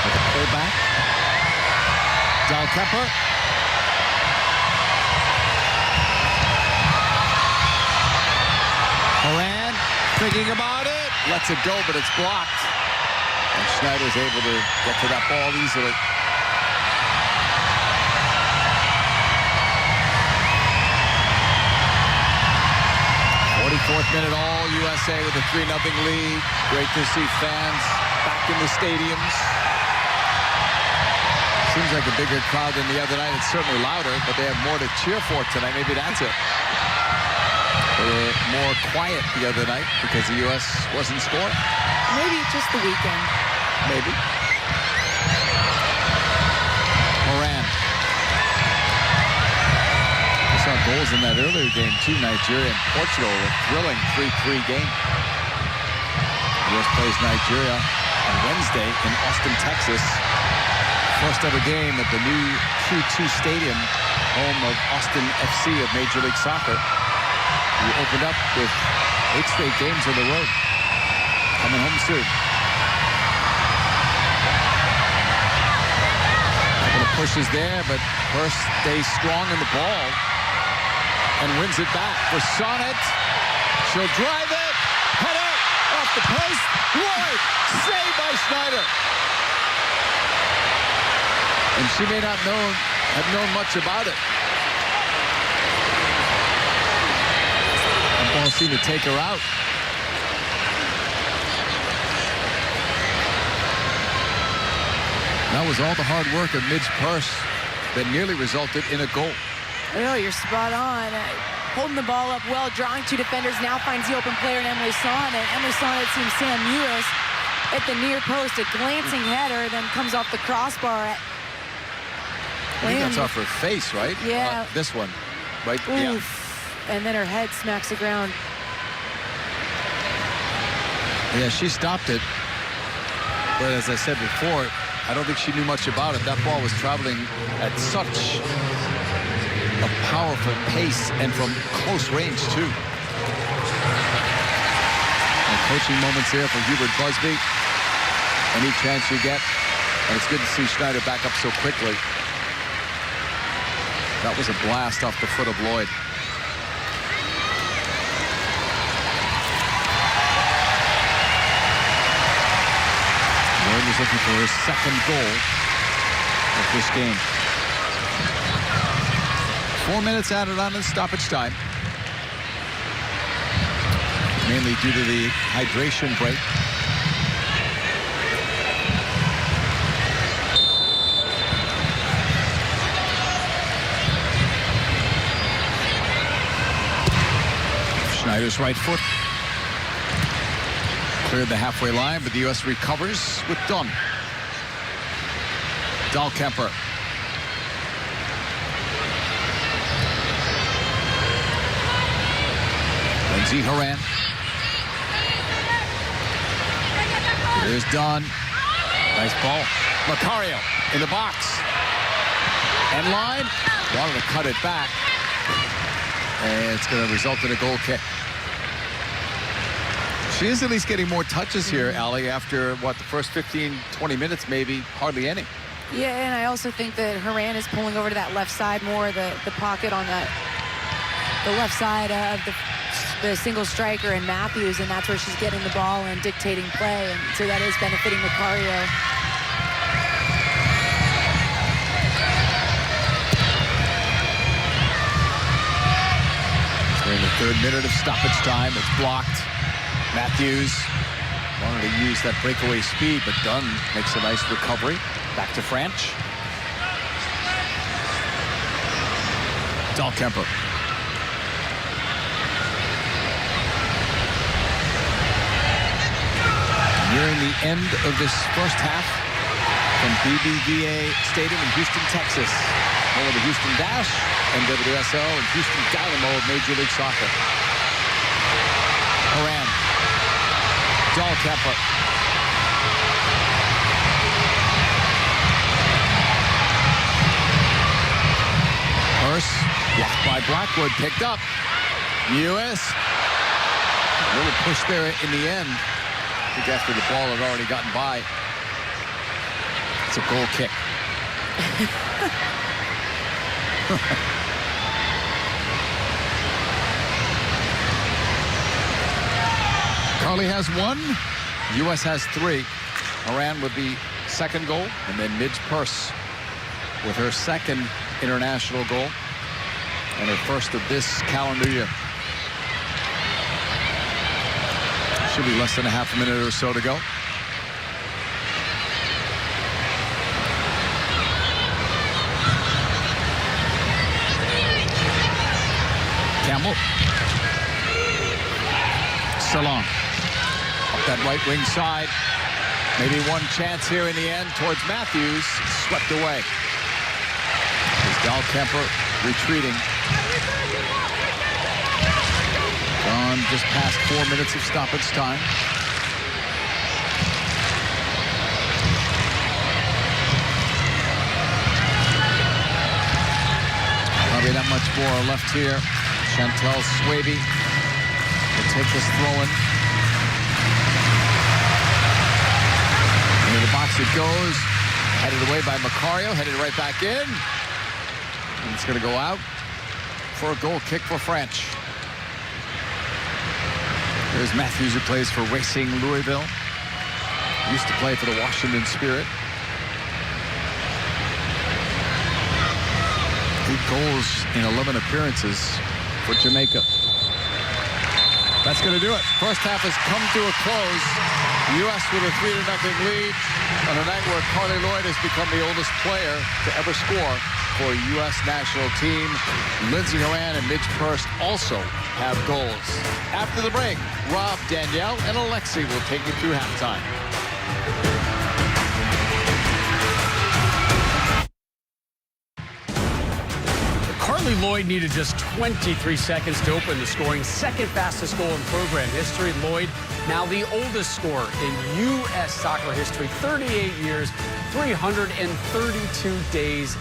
With a pullback. Dahlkemper. lets it go, but it's blocked. And Schneider's able to get to that ball easily. 44th minute, all USA with a 3-0 lead. Great to see fans back in the stadiums. Seems like a bigger crowd than the other night. It's certainly louder, but they have more to cheer for tonight. Maybe that's it. They were more quiet the other night because the U.S. wasn't scoring. Maybe it's just the weekend. Maybe. Moran. We saw goals in that earlier game too. Nigeria and Portugal, a thrilling 3-3 game. The U.S. plays Nigeria on Wednesday in Austin, Texas. First ever game at the new Q2 Stadium, home of Austin FC of Major League Soccer. We opened up with 8 straight games on the road. Coming home soon. Couple of pushes there, but Hurst stays strong in the ball and wins it back for Sonnet. She'll drive it. Header off the post. Wide. Saved by Schneider. And she may not have known much about it. The ball seemed to take her out. That was all the hard work of Midge Purse that nearly resulted in a goal. Oh, you're spot on. Holding the ball up well, drawing 2 defenders, now finds the open player in Emily Sonnet. Emily Sonnet sees Sam Mewis at the near post, a glancing header, then comes off the crossbar. I think that's off her face, right? Yeah. This one, right? Oof. Yeah. And then her head smacks the ground. Yeah, she stopped it. But as I said before, I don't think she knew much about it. That ball was traveling at such a powerful pace and from close range, too. And coaching moments here for Hubert Busby. Any chance you get. And it's good to see Schneider back up so quickly. That was a blast off the foot of Lloyd. Lloyd was looking for his second goal of this game. 4 minutes added on in stoppage time. Mainly due to the hydration break. Schneider's right foot cleared the halfway line, but the U.S. recovers with Dunn. Dahlkemper. Lindsey Horan. Here's Dunn. Nice ball. Macario in the box. End line. Wanted to cut it back. And it's going to result in a goal kick. She is at least getting more touches here, Allie, after, what, the first 15, 20 minutes, maybe hardly any. Yeah, and I also think that Horan is pulling over to that left side more, the pocket on the left side of the single striker and Matthews, and that's where she's getting the ball and dictating play, and so that is benefiting Macario. We're in the 3rd minute of stoppage time. It's blocked. Matthews wanted to use that breakaway speed, but Dunn makes a nice recovery. Back to French. Dahlkemper. Nearing the end of this first half from BBVA Stadium in Houston, Texas. Home of the Houston Dash, NWSL, and Houston Dynamo of Major League Soccer. Horan. Dahlkemper. Hurst, blocked by Blackwood, picked up. U.S. A little push there in the end. I think after the ball had already gotten by. It's a goal kick. Carly has 1. U.S. has 3. Moran with the second goal, and then Midge Purse with her second international goal and her first of this calendar year. Should be less than a half a minute or so to go. Campbell. Salon. Up that right wing side. Maybe one chance here in the end towards Matthews. Swept away. As Gal Kemper retreating. Gone just past 4 minutes of stoppage time. Probably not much more left here. Chantel Swaby will take this throw-in. Into the box it goes. Headed away by Macario. Headed right back in. And it's going to go out for a goal kick for French. There's Matthews, who plays for Racing Louisville. Used to play for the Washington Spirit. 8 goals in 11 appearances for Jamaica. That's going to do it. First half has come to a close. The U.S. with a 3-0 lead on a night where Carly Lloyd has become the oldest player to ever score for a U.S. national team. Lindsey Horan and Midge Purse also have goals. After the break, Rob, Danielle, and Alexi will take you through halftime. Carly Lloyd needed just 23 seconds to open the scoring. Second fastest goal in program history. Lloyd, now the oldest scorer in U.S. soccer history. 38 years, 332 days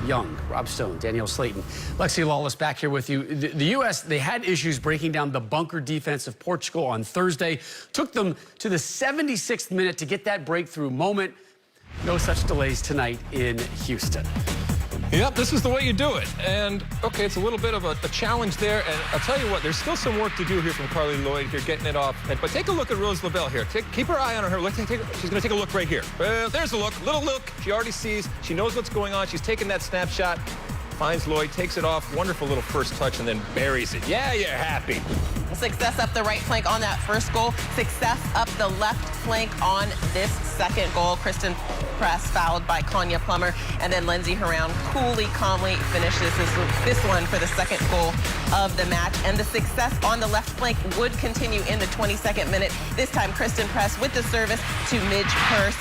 young. Rob Stone, Danielle Slayton, Lexi Lawless back here with you. The U.S., they had issues breaking down the bunker defense of Portugal on Thursday. Took them to the 76th minute to get that breakthrough moment. No such delays tonight in Houston. Yep, this is the way you do it. And, okay, it's a little bit of a challenge there. And I'll tell you what, there's still some work to do here from Carly Lloyd here, getting it off. But take a look at Rose Lavelle here. Keep her eye on her. She's going to take a look right here. There's a look, little look. She already sees. She knows what's going on. She's taking that snapshot. Finds Lloyd, takes it off. Wonderful little first touch, and then buries it. Yeah, you're happy. Success up the right flank on that first goal. Success up the left flank on this second goal. Kristen Press fouled by Konya Plummer. And then Lindsey Horan coolly, calmly finishes this one for the second goal of the match. And the success on the left flank would continue in the 22nd minute. This time, Kristen Press with the service to Midge Purse.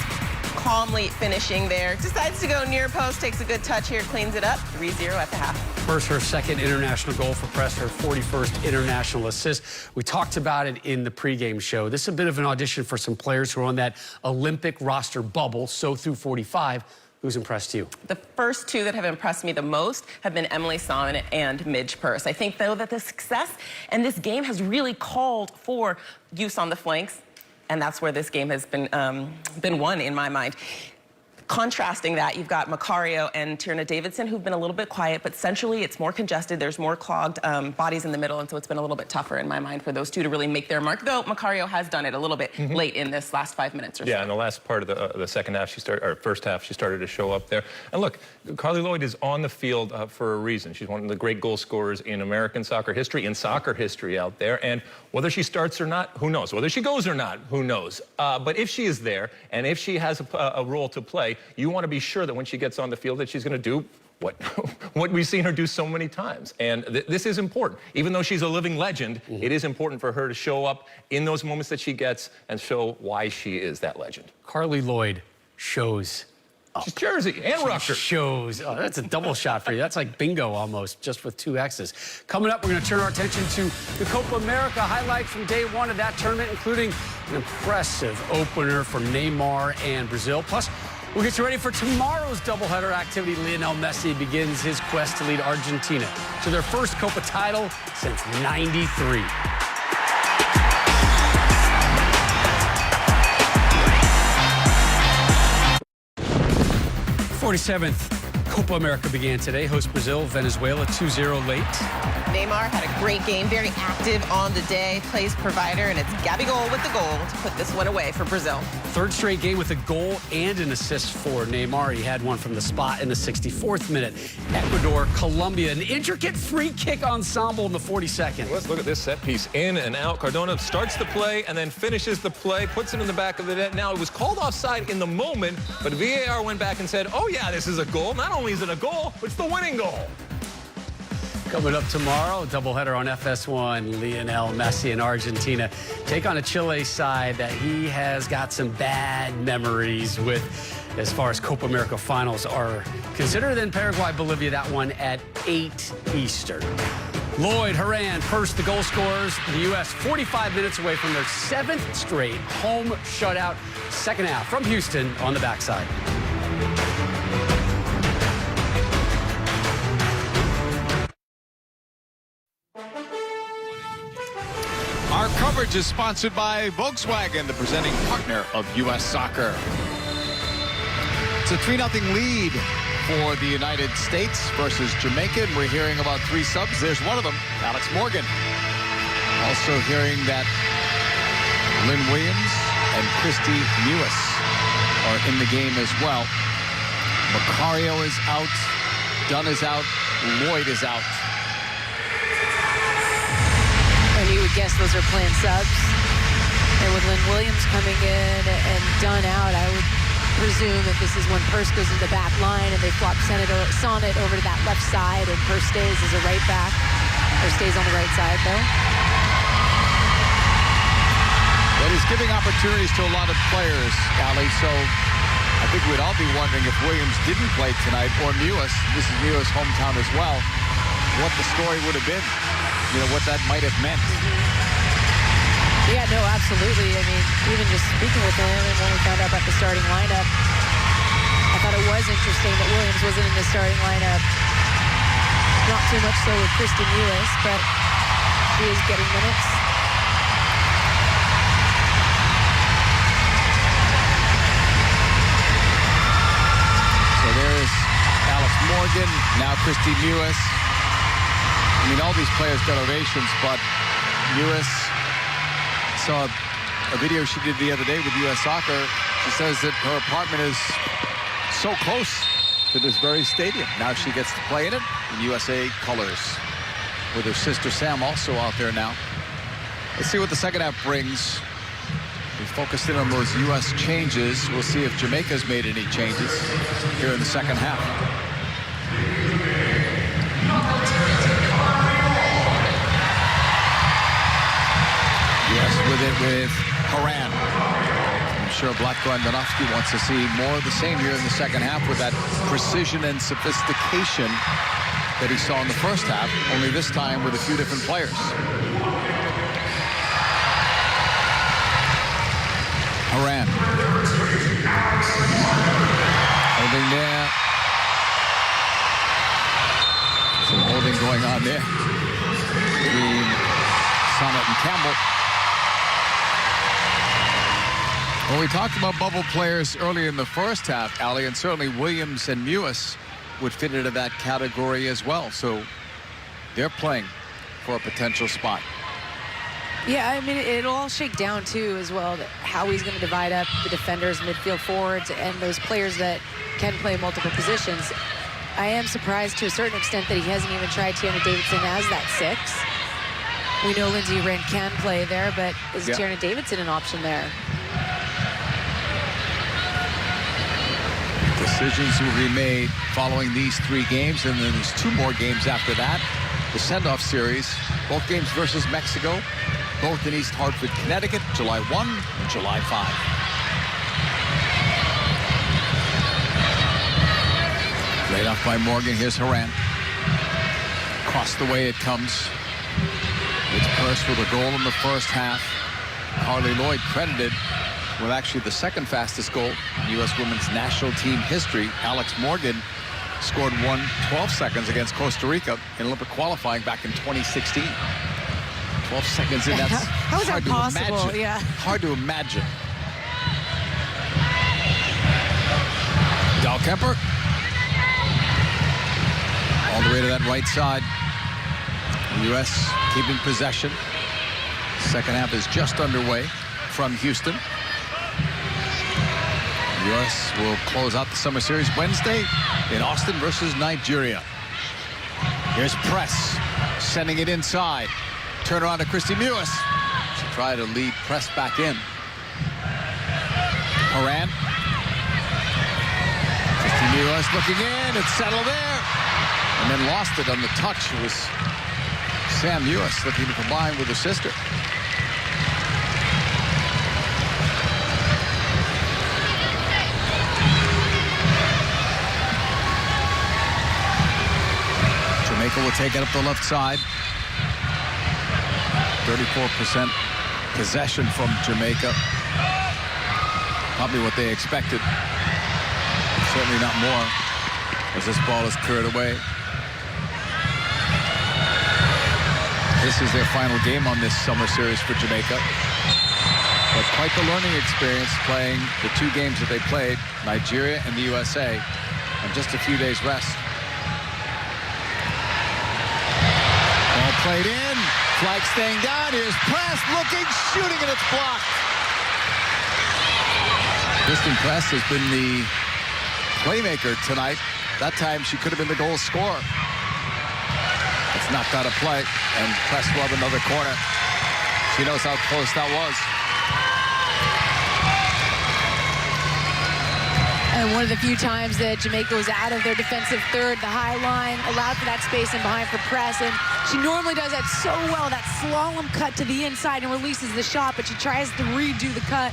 Calmly finishing there. Decides to go near post, takes a good touch here, cleans it up. 3-0 at the half. First, her second international goal for Press, her 41st international assist. We talked about it in the pregame show. This is a bit of an audition for some players who are on that Olympic roster bubble. So through 45, who's impressed you? The first two that have impressed me the most have been Emily Salmon and Midge Purse. I think, though, that the success and this game has really called for use on the flanks. And that's where this game has been won in my mind. Contrasting that, you've got Macario and Tierna Davidson, who've been a little bit quiet, but centrally it's more congested. There's more clogged bodies in the middle, and so it's been a little bit tougher in my mind for those two to really make their mark, though Macario has done it a little bit late in this last 5 minutes or so. Yeah, in the last part of the second half, first half, she started to show up there. And look, Carly Lloyd is on the field for a reason. She's one of the great goal scorers in American soccer history, in soccer history out there. And whether she starts or not, who knows? Whether she goes or not, who knows? But if she is there, and if she has a role to play, you want to be sure that when she gets on the field that she's going to do what we've seen her do so many times. And this is important. Even though she's a living legend, it is important for her to show up in those moments that she gets and show why she is that legend. Carly Lloyd shows up. She's Jersey and Rutgers. Shows. Oh, that's a double shot for you. That's like bingo almost, just with 2 X's. Coming up, we're going to turn our attention to the Copa America highlights from day 1 of that tournament, including an impressive opener for Neymar and Brazil. Plus, we'll get you ready for tomorrow's doubleheader activity. Lionel Messi begins his quest to lead Argentina to their first Copa title since '93. 47th Copa America began today. Host Brazil, Venezuela 2-0 late. Neymar had a great game, very active on the day, plays provider, and it's Gabigol with the goal to put this one away for Brazil. Third straight game with a goal and an assist for Neymar. He had one from the spot in the 64th minute. Ecuador, Colombia, an intricate free kick ensemble in the 42nd. Let's look at this set piece. In and out. Cardona starts the play and then finishes the play, puts it in the back of the net. Now, it was called offside in the moment, but VAR went back and said, oh, yeah, this is a goal. Not only is it a goal, it's the winning goal. Coming up tomorrow, a doubleheader on FS1. Lionel Messi in Argentina take on a Chile side that he has got some bad memories with as far as Copa America finals are considered. Then Paraguay, Bolivia, that one at 8 Eastern. Lloyd, Haran, Purse, the goal scorers. The U.S. 45 minutes away from their 7th straight home shutout. Second half from Houston on the backside. Our coverage is sponsored by Volkswagen, the presenting partner of U.S. Soccer. It's a 3-0 lead for the United States versus Jamaica, and we're hearing about 3 subs. There's one of them, Alex Morgan. Also hearing that Lynn Williams and Christy Mewis are in the game as well. Macario is out, Dunn is out, Lloyd is out. And you would guess those are planned subs. And with Lynn Williams coming in and Dunn out, I would presume that this is when Purse goes into the back line and they flop Sonnet over to that left side, and Purse stays as a right back, or stays on the right side, though. Well, he's giving opportunities to a lot of players, Ali, so I think we'd all be wondering if Williams didn't play tonight, or Mewis, this is Mewis' hometown as well, what the story would have been. You know, what that might have meant. Yeah, no, absolutely. I mean, even just speaking with him and when we found out about the starting lineup, I thought it was interesting that Williams wasn't in the starting lineup. Not too much so with Kristen Mewis, but he is getting minutes. So there's Alex Morgan, now Christy Mewis. I mean, all these players got ovations, but Mewis, saw a video she did the other day with U.S. Soccer. She says that her apartment is so close to this very stadium. Now she gets to play in it in USA colors with her sister Sam also out there now. Let's see what the second half brings. We focused in on those U.S. changes. We'll see if Jamaica's made any changes here in the second half. Yes, with it with Haran. I'm sure Vlatko Andonovski wants to see more of the same here in the second half with that precision and sophistication that he saw in the first half, only this time with a few different players. Haran. Holding there. Some holding going on there between Sonnet and Campbell. Well, we talked about bubble players earlier in the first half, Ali, and certainly Williams and Mewis would fit into that category as well. So they're playing for a potential spot. Yeah, I mean, it'll all shake down, too, as well, how he's going to divide up the defenders, midfield forwards, and those players that can play multiple positions. I am surprised to a certain extent that he hasn't even tried Tierney Davidson as that 6. We know Lindsey Wren can play there, but is Tierney Davidson an option there? Decisions will be made following these 3 games, and then there's 2 more games after that. The send-off series, both games versus Mexico, both in East Hartford, Connecticut, July 1 and July 5. Laid off by Morgan. Here's Haran. Across the way it comes. It's Purse with a goal in the first half. Carly Lloyd credited with actually the second fastest goal in U.S. women's national team history. Alex Morgan scored 12 seconds against Costa Rica in Olympic qualifying back in 2016. 12 seconds in, that's how is that possible? Imagine. Yeah. Hard to imagine. Dahlkemper. All the way to that right side. The U.S. keeping possession. Second half is just underway from Houston. The U.S. will close out the summer series Wednesday in Austin versus Nigeria. Here's Press, sending it inside. Turn around to Christy Mewis. She tried to lead Press back in. Horan. Christy Mewis looking in. It's settled there. And then lost it on the touch. It was Sam Mewis looking to combine with her sister. Jamaica will take it up the left side. 34% possession from Jamaica. Probably what they expected. Certainly not more as this ball is cleared away. This is their final game on this summer series for Jamaica. But quite the learning experience playing the two games that they played, Nigeria and the USA, on just a few days rest. Ball played in, flag staying down. Here's Press looking, shooting, and it's blocked. Kristen Press has been the playmaker tonight. That time she could have been the goal scorer. It's knocked out of play, and Press will have another corner. She knows how close that was. And one of the few times that Jamaica was out of their defensive third, the high line allowed for that space in behind for Press, and she normally does that so well, that slalom cut to the inside and releases the shot, but she tries to redo the cut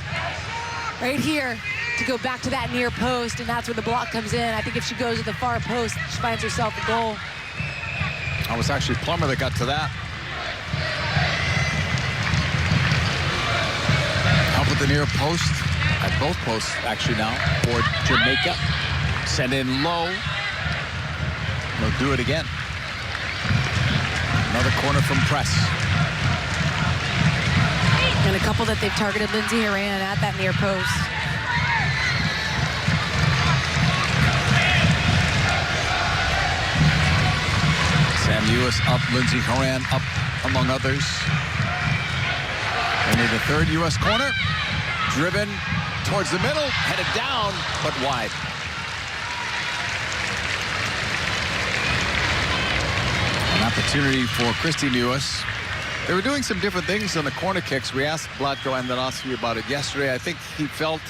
right here to go back to that near post, and that's where the block comes in. I think if she goes to the far post, she finds herself a goal. It was actually Plummer that got to that. Help with the near post. At both posts, actually, now for Jamaica. Send in low. They'll do it again. Another corner from Press. And a couple that they've targeted Lindsay Horan at that near post. Sam Mewis up, Lindsay Horan up, among others. Into the third U.S. corner. Driven towards the middle, headed down, but wide. An opportunity for Christy Mewis. They were doing some different things on the corner kicks. We asked Vlatko Andonovski about it yesterday. I think he felt,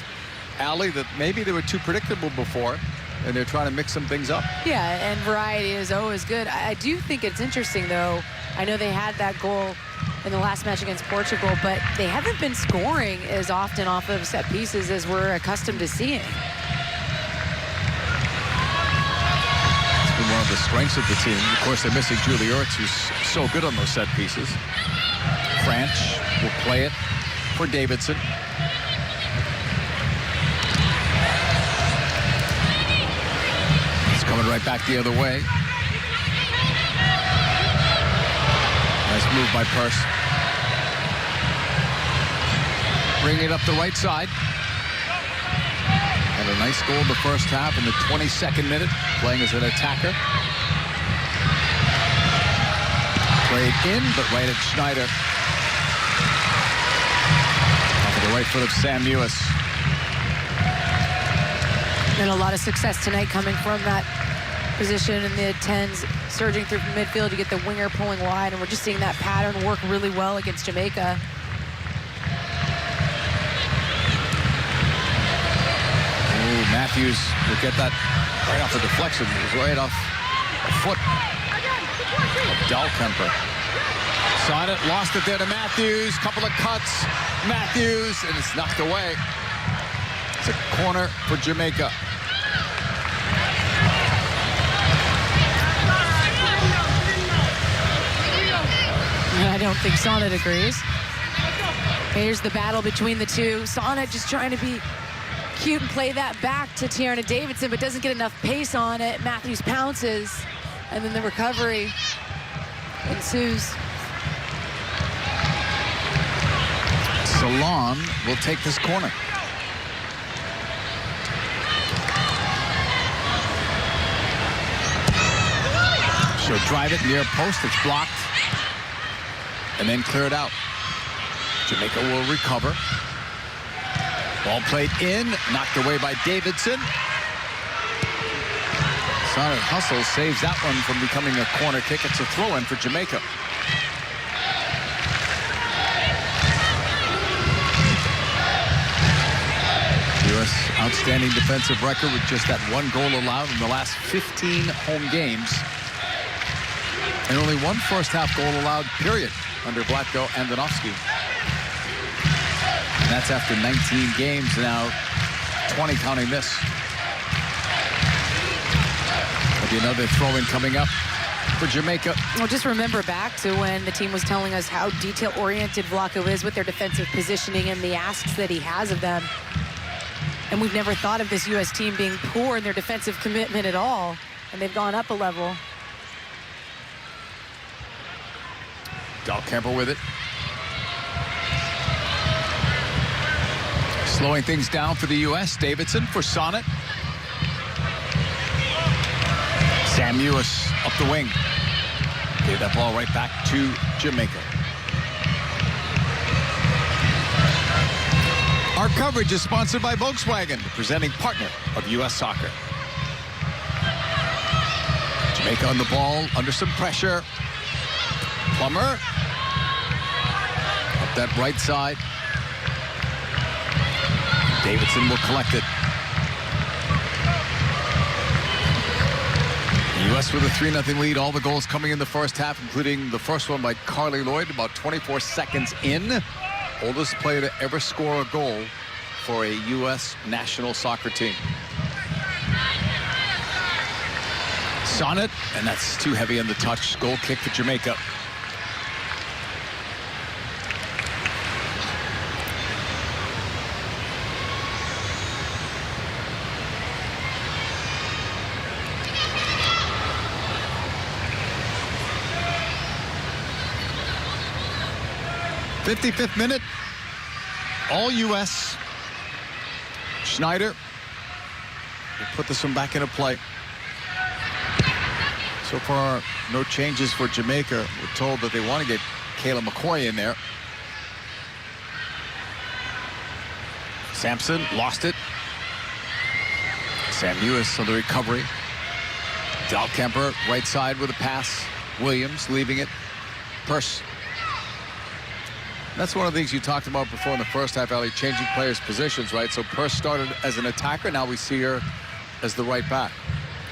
Ali, that maybe they were too predictable before, and they're trying to mix some things up. Yeah, and variety is always good. I do think it's interesting, though. I know they had that goal in the last match against Portugal, but they haven't been scoring as often off of set pieces as we're accustomed to seeing. It's been one of the strengths of the team. Of course, they're missing Julie Ertz, who's so good on those set pieces. French will play it for Davidson. It's coming right back the other way. Nice move by Purse. Bring it up the right side. Had a nice goal in the first half in the 22nd minute, playing as an attacker. Played in, but right at Schneider. Off of the right foot of Sam Mewis. And a lot of success tonight coming from that position, and the 10s surging through from midfield to get the winger pulling wide, and we're just seeing that pattern work really well against Jamaica. Ooh, Matthews will get that right off the deflection. It was right off the foot of Dahlkemper. Sonnet lost it there to Matthews. Couple of cuts. Matthews, and it's knocked away. It's a corner for Jamaica. I don't think Sonnet agrees. Here's the battle between the two. Sonnet just trying to be cute and play that back to Tierna Davidson, but doesn't get enough pace on it. Matthews pounces, and then the recovery ensues. Salon will take this corner. She'll drive it near post. It's blocked. And then clear it out. Jamaica will recover. Ball played in. Knocked away by Davidson. Sonnet hustle saves that one from becoming a corner kick. It's a throw-in for Jamaica. U.S. outstanding defensive record with just that one goal allowed in the last 15 home games. And only one first-half goal allowed, period, under Vlatko Andonovski. And that's after 19 games now, 20 counting this. There'll be another throw-in coming up for Jamaica. Well, just remember back to when the team was telling us how detail-oriented Vlatko is with their defensive positioning and the asks that he has of them. And we've never thought of this U.S. team being poor in their defensive commitment at all. And they've gone up a level. Dahlkemper with it. Slowing things down for the U.S. Davidson for Sonnet. Sam Lewis up the wing. Gave that ball right back to Jamaica. Our coverage is sponsored by Volkswagen, the presenting partner of U.S. Soccer. Jamaica on the ball, under some pressure. Plummer. Up that right side. Davidson will collect it. The U.S. with a 3-0 lead. All the goals coming in the first half, including the first one by Carly Lloyd, about 24 seconds in. Oldest player to ever score a goal for a U.S. national soccer team. Sonnet, and that's too heavy on the touch. Goal kick for Jamaica. '55th minute, all U.S. Schneider will put this one back into play. So far, no changes for Jamaica. We're told that they want to get Kayla McCoy in there. Sampson lost it. Sam Lewis on the recovery. Dahlkemper right side with a pass. Williams leaving it. Purse. That's one of the things you talked about before in the first half, Ali, changing players' positions, right? So Purse started as an attacker. Now we see her as the right back.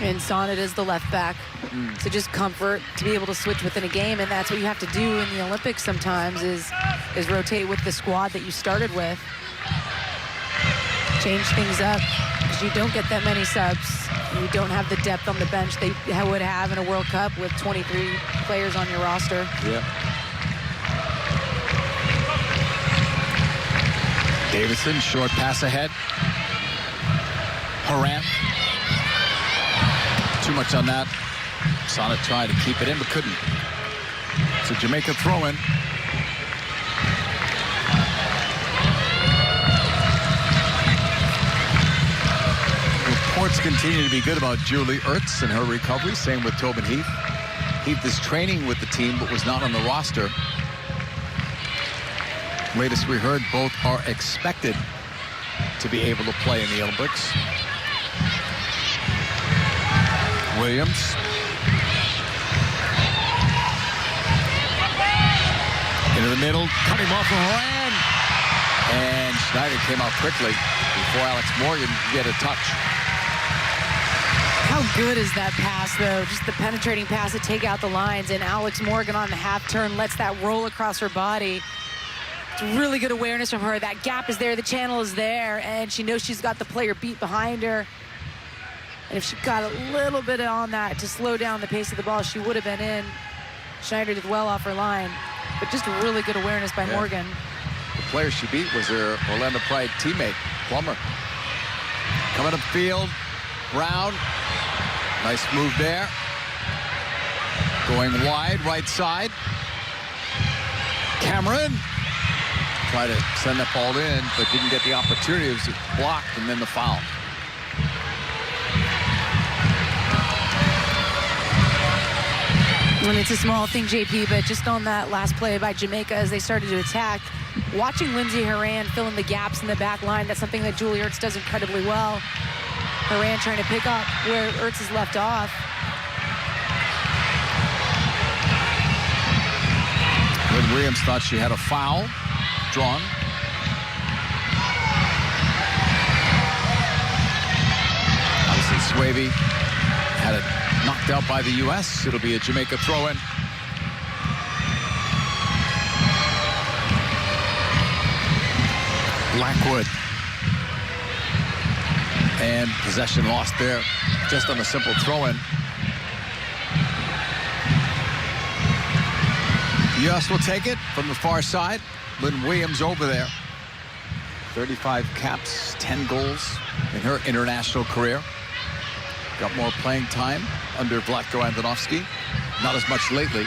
And Sonnet is the left back. So just comfort to be able to switch within a game. And that's what you have to do in the Olympics sometimes is rotate with the squad that you started with. Change things up because you don't get that many subs. You don't have the depth on the bench they would have in a World Cup with 23 players on your roster. Yeah. Davidson, short pass ahead. Horan. Too much on that. Sonnet tried to keep it in, but couldn't. So Jamaica throw-in. Reports continue to be good about Julie Ertz and her recovery. Same with Tobin Heath. Heath is training with the team, but was not on the roster. Latest we heard, both are expected to be able to play in the Olympics. Williams. Into the middle, cutting off from Horan. And Schneider came out quickly before Alex Morgan could get a touch. How good is that pass, though? Just the penetrating pass to take out the lines. And Alex Morgan on the half turn lets that roll across her body. It's really good awareness from her. That gap is there, the channel is there, and she knows she's got the player beat behind her. And if she got a little bit on that to slow down the pace of the ball, she would have been in. Schneider did well off her line, but just a really good awareness by Morgan. The player she beat was her Orlando Pride teammate, Plummer. Coming upfield, Brown. Nice move there. Going wide, right side. Cameron. Tried to send that ball in, but didn't get the opportunity. It was blocked, and then the foul. And it's a small thing, JP, but just on that last play by Jamaica as they started to attack, watching Lindsey Horan fill in the gaps in the back line, that's something that Julie Ertz does incredibly well. Horan trying to pick up where Ertz is left off. Lynn Williams thought she had a foul drawn. Obviously, Swavey had it knocked out by the U.S. It'll be a Jamaica throw-in. Blackwood. And possession lost there just on a simple throw-in. The U.S. will take it from the far side. Lynn Williams over there. 35 caps, 10 goals in her international career. Got more playing time under Vlatko Andonovski. Not as much lately.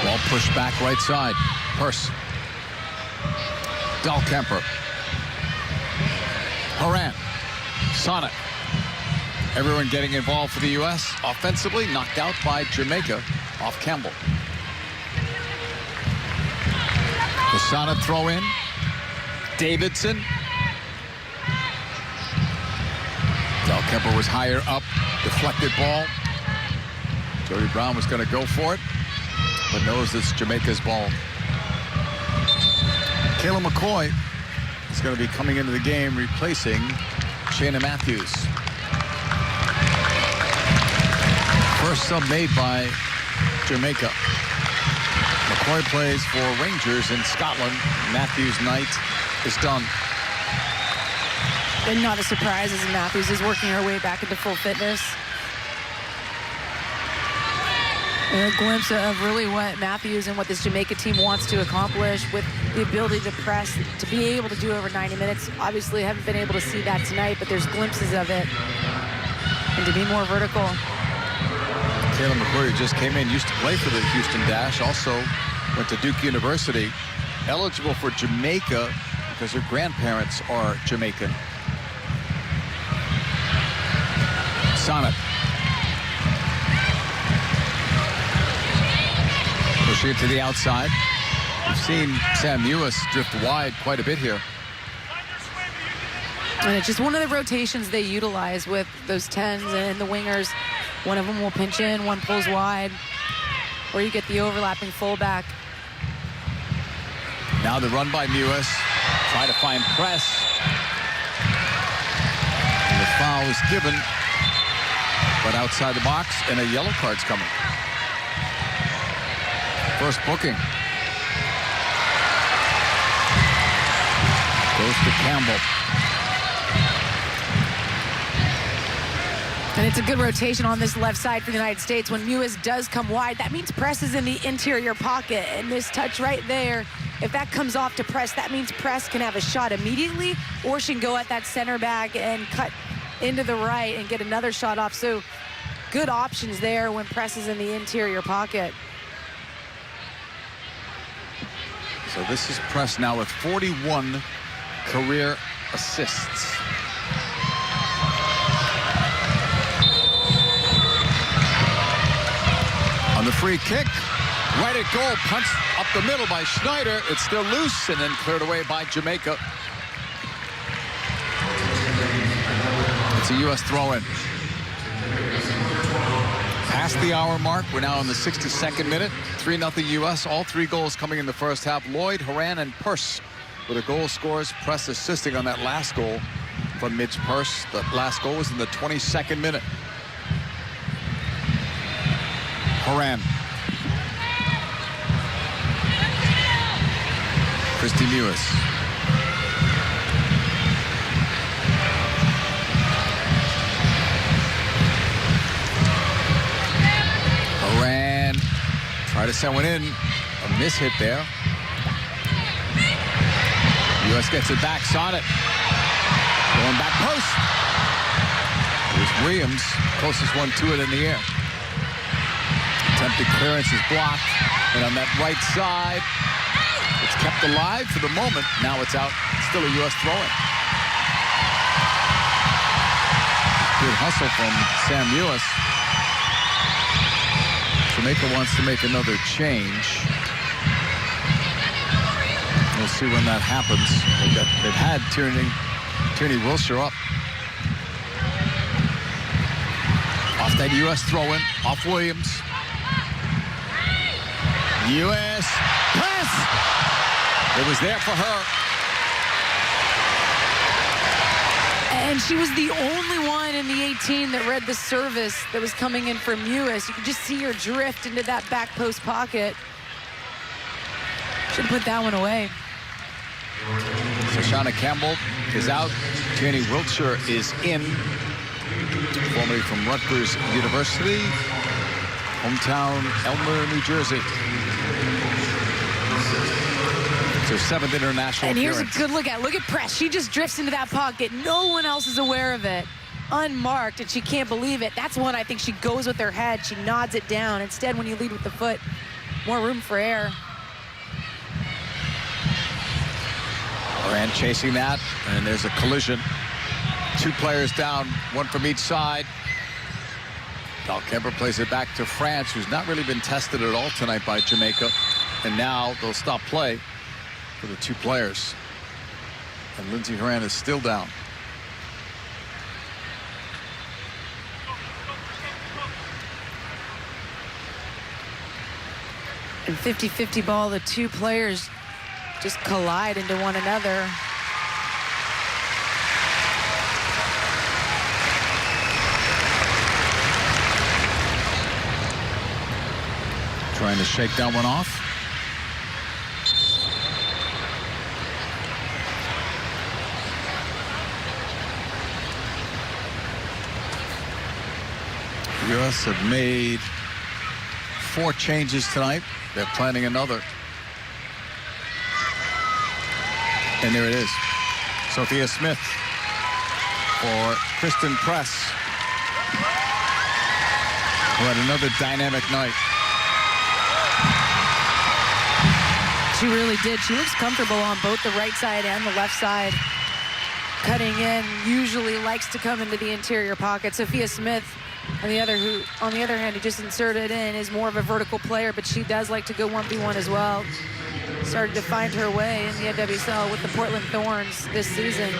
Ball pushed back right side. Purse. Dahlkemper. Horan. Sonnet. Everyone getting involved for the U.S. Offensively, knocked out by Jamaica off Campbell. The Sonnet throw in. Davidson. Dahlkemper was higher up. Deflected ball. Jody Brown was going to go for it, but knows it's Jamaica's ball. Kayla McCoy is going to be coming into the game replacing Shayna Matthews. First sub made by Jamaica. McCoy plays for Rangers in Scotland. Matthews' night is done. And not a surprise as Matthews is working her way back into full fitness. And a glimpse of really what Matthews and what this Jamaica team wants to accomplish with the ability to press, to be able to do over 90 minutes. Obviously, haven't been able to see that tonight, but there's glimpses of it. And to be more vertical. Kayla McCoy, who just came in, used to play for the Houston Dash, also went to Duke University. Eligible for Jamaica because her grandparents are Jamaican. Sonnet. Pushing it to the outside. We've seen Sam Ewis drift wide quite a bit here. And it's just one of the rotations they utilize with those 10s and the wingers. One of them will pinch in, one pulls wide, or you get the overlapping fullback. Now the run by Mewis. Try to find press. And the foul is given, but outside the box, and a yellow card's coming. First booking. Goes to Campbell. And it's a good rotation on this left side for the United States. When Mewis does come wide, that means press is in the interior pocket. And this touch right there, if that comes off to press, that means press can have a shot immediately, or she can go at that center back and cut into the right and get another shot off. So good options there when press is in the interior pocket. So this is Press now with 41 career assists. On the free kick, right at goal, punched up the middle by Schneider. It's still loose and then cleared away by Jamaica. It's a U.S. throw-in. Past the hour mark, we're now in the 62nd minute. 3-0 U.S. All three goals coming in the first half. Lloyd, Horan, and Purse were the goal scorers. Press assisting on that last goal from Mitch Purse. The last goal was in the 22nd minute. Horan. Christy Mewis. Horan. Try to send one in. A miss hit there. U.S. gets it back. Sonnet. Going back post. Here's Williams. Closest one to it in the air. Attempted clearance is blocked, and on that right side, it's kept alive for the moment. Now it's out. Still a U.S. throw-in. Good hustle from Sam Lewis. Jamaica wants to make another change. We'll see when that happens. They've had Tierney Wilshire up. Off that U.S. throw-in, off Williams. U.S. press! It was there for her. And she was the only one in the 18 that read the service that was coming in from U.S. You could just see her drift into that back post pocket. Should have put that one away. So Shauna Campbell is out. Tierney Wilshire is in. Formerly from Rutgers University. Hometown Elmer, New Jersey. It's her 7th international And here's appearance. a good look at it. Look at press. She just drifts into that pocket. No one else is aware of it. Unmarked, and she can't believe it. That's one I think she goes with her head. She nods it down. Instead, when you lead with the foot, more room for error. Moran chasing that, and there's a collision. 2 players down, 1 from each side. Kemper plays it back to France, who's not really been tested at all tonight by Jamaica. And now they'll stop play for the 2 players. And Lindsey Horan is still down. And 50-50 ball, the 2 players just collide into one another. Trying to shake that one off. The U.S. have made 4 changes tonight. They're planning another. And there it is. Sophia Smith for Kristen Press, who had another dynamic night. She really did. She looks comfortable on both the right side and the left side. Cutting in, usually likes to come into the interior pocket. Sophia Smith, on the other hand, who just inserted in, is more of a vertical player, but she does like to go 1v1 as well. Started to find her way in the NWSL with the Portland Thorns this season.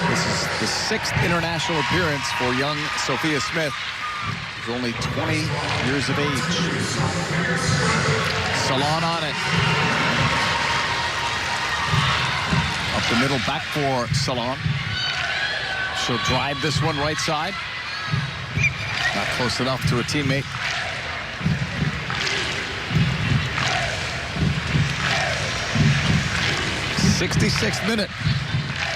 This is the 6th international appearance for young Sophia Smith, who's only 20 years of age. Salon on it. Up the middle, back for Salon. She'll drive this one right side. Not close enough to a teammate. 66th minute.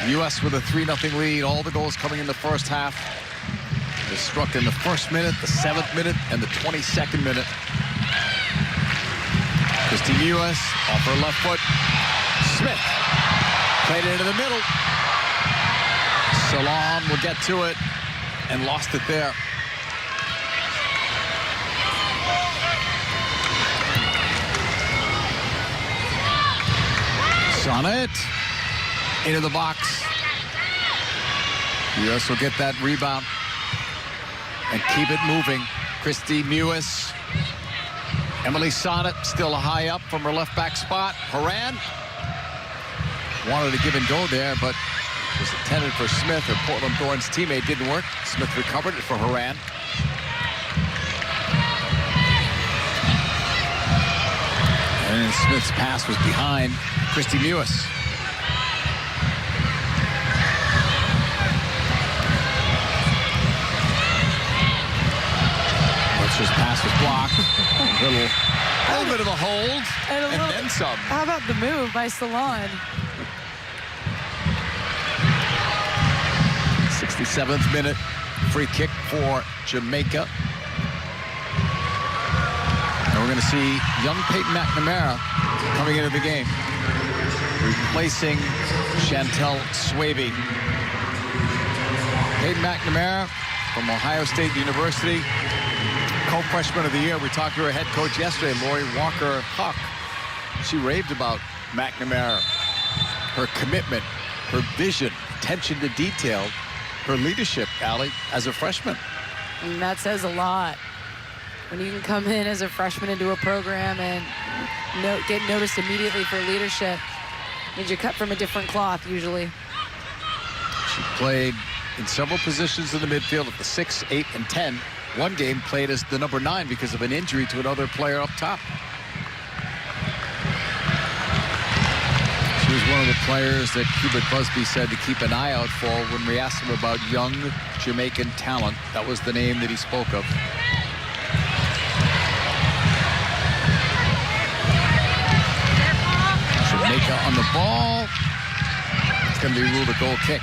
U.S. with a 3-0 lead. All the goals coming in the first half. They're struck in the 1st minute, the 7th minute, and the 22nd minute. Christine U.S. off her left foot. Smith played it into the middle. Salon will get to it and lost it there. Sonnet into the box. U.S. will get that rebound and keep it moving. Christy Mewis. Emily Sonnet still high up from her left back spot. Horan wanted to give and go there, but was intended for Smith. Her Portland Thorns teammate didn't work. Smith recovered it for Horan. And Smith's pass was behind Christy Mewis. His pass was blocked. A little bit of a hold, and then some. How about the move by Salon? 67th minute, free kick for Jamaica. And we're going to see young Peyton McNamara coming into the game, replacing Chantel Swaby. Peyton McNamara from Ohio State University. Co-freshman of the year. We talked to her head coach yesterday, Lori Walker-Huck. She raved about McNamara, her commitment, her vision, attention to detail, her leadership, Allie, as a freshman. And that says a lot. When you can come in as a freshman into a program and get noticed immediately for leadership, means you're cut from a different cloth usually. She played in several positions in the midfield at the 6, 8, and 10. One game played as the number 9 because of an injury to another player up top. She was one of the players that Hubert Busby said to keep an eye out for when we asked him about young Jamaican talent. That was the name that he spoke of. Jamaica on the ball. It's going to be ruled a goal kick.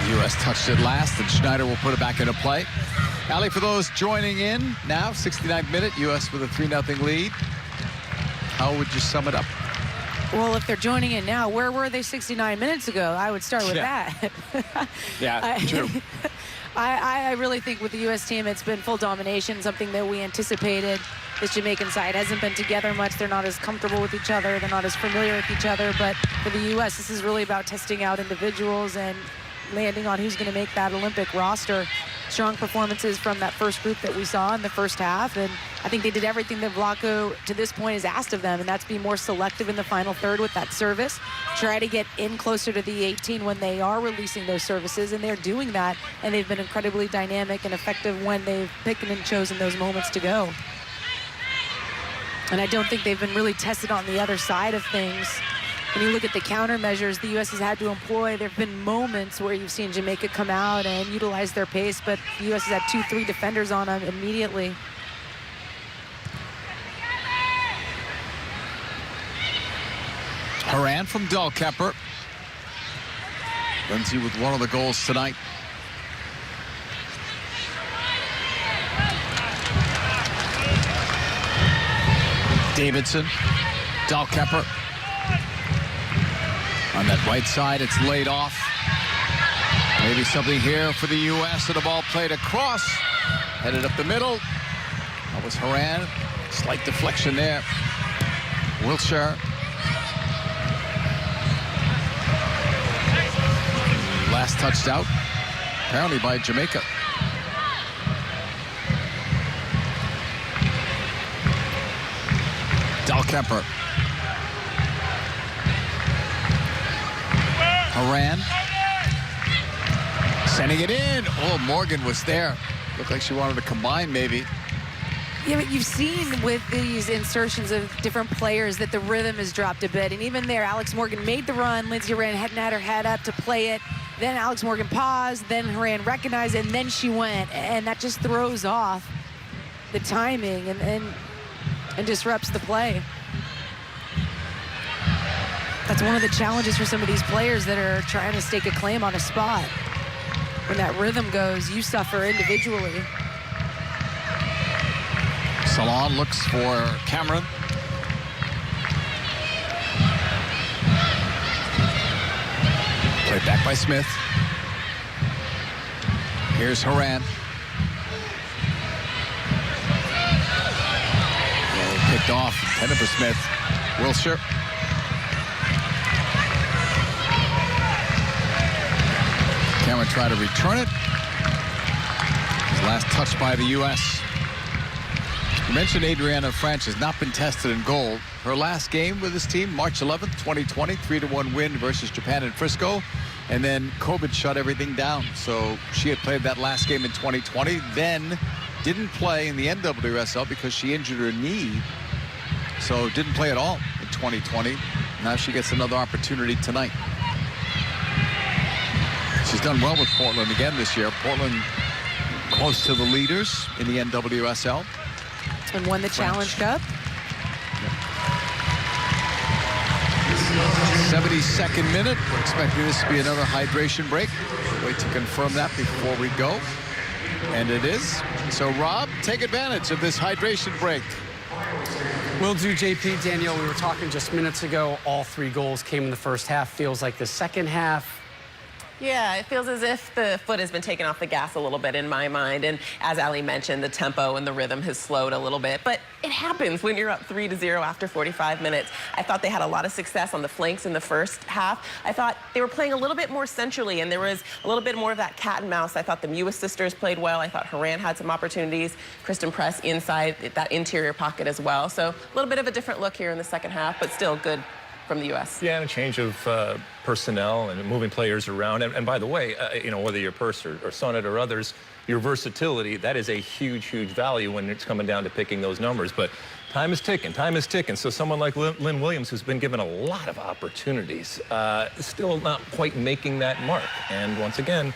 The U.S. touched it last, and Schneider will put it back into play. Allie, for those joining in now, 69th minute, U.S. with a 3-0 lead. How would you sum it up? Well, if they're joining in now, where were they 69 minutes ago? I would start with that. Yeah, true. I really think with the U.S. team, it's been full domination, something that we anticipated. This Jamaican side hasn't been together much. They're not as comfortable with each other. They're not as familiar with each other. But for the U.S., this is really about testing out individuals and landing on who's going to make that Olympic roster. Strong performances from that first group that we saw in the first half. And I think they did everything that Vlaco, to this point, has asked of them, and that's be more selective in the final third with that service. Try to get in closer to the 18 when they are releasing those services, and they're doing that. And they've been incredibly dynamic and effective when they've picked and chosen those moments to go. And I don't think they've been really tested on the other side of things. When you look at the countermeasures the U.S. has had to employ, there have been moments where you've seen Jamaica come out and utilize their pace, but the U.S. has had 2-3 defenders on them immediately. Horan from Dahlkemper. Lindsay with one of the goals tonight. Davidson, Dahlkemper. On that right side, it's laid off. Maybe something here for the U.S. and the ball played across. Headed up the middle. That was Horan. Slight deflection there. Wiltshire. Last touched out, apparently by Jamaica. Dahlkemper. Horan. Sending it in. Oh, Morgan was there. Looked like she wanted to combine, maybe. Yeah, but you've seen with these insertions of different players that the rhythm has dropped a bit. And even there, Alex Morgan made the run. Lindsay Horan had her head up to play it. Then Alex Morgan paused. Then Horan recognized it, and then she went. And that just throws off the timing and disrupts the play. That's one of the challenges for some of these players that are trying to stake a claim on a spot. When that rhythm goes, you suffer individually. Salon looks for Cameron. Played back by Smith. Here's Horan. Well, picked off, intended for Smith. Wilshire. Cameron tried to return it. His last touch by the U.S. You mentioned Adriana French has not been tested in goal. Her last game with this team, March 11th, 2020, 3-1 win versus Japan in Frisco. And then COVID shut everything down. So she had played that last game in 2020, then didn't play in the NWSL because she injured her knee. So didn't play at all in 2020. Now she gets another opportunity tonight. She's done well with Portland again this year. Portland close to the leaders in the NWSL. And won the Challenge Cup. 72nd minute. We're expecting this to be another hydration break. We'll wait to confirm that before we go. And it is. So, Rob, take advantage of this hydration break. Will do, JP. Danielle, we were talking just minutes ago. All 3 goals came in the first half. Feels like the second half Yeah, it feels as if the foot has been taken off the gas a little bit in my mind. And as Ali mentioned, the tempo and the rhythm has slowed a little bit. But it happens when you're up 3-0 after 45 minutes. I thought they had a lot of success on the flanks in the first half. I thought they were playing a little bit more centrally, and there was a little bit more of that cat and mouse. I thought the Mewis sisters played well. I thought Horan had some opportunities. Kristen Press inside that interior pocket as well. So a little bit of a different look here in the second half, but still good from the U.S. Yeah, and a change of personnel and moving players around. And by the way, you know, whether you're Purse or Sonnet or others, your versatility, that is a huge, huge value when it's coming down to picking those numbers. But time is ticking, time is ticking. So someone like Lynn Williams, who's been given a lot of opportunities, still not quite making that mark. And once again,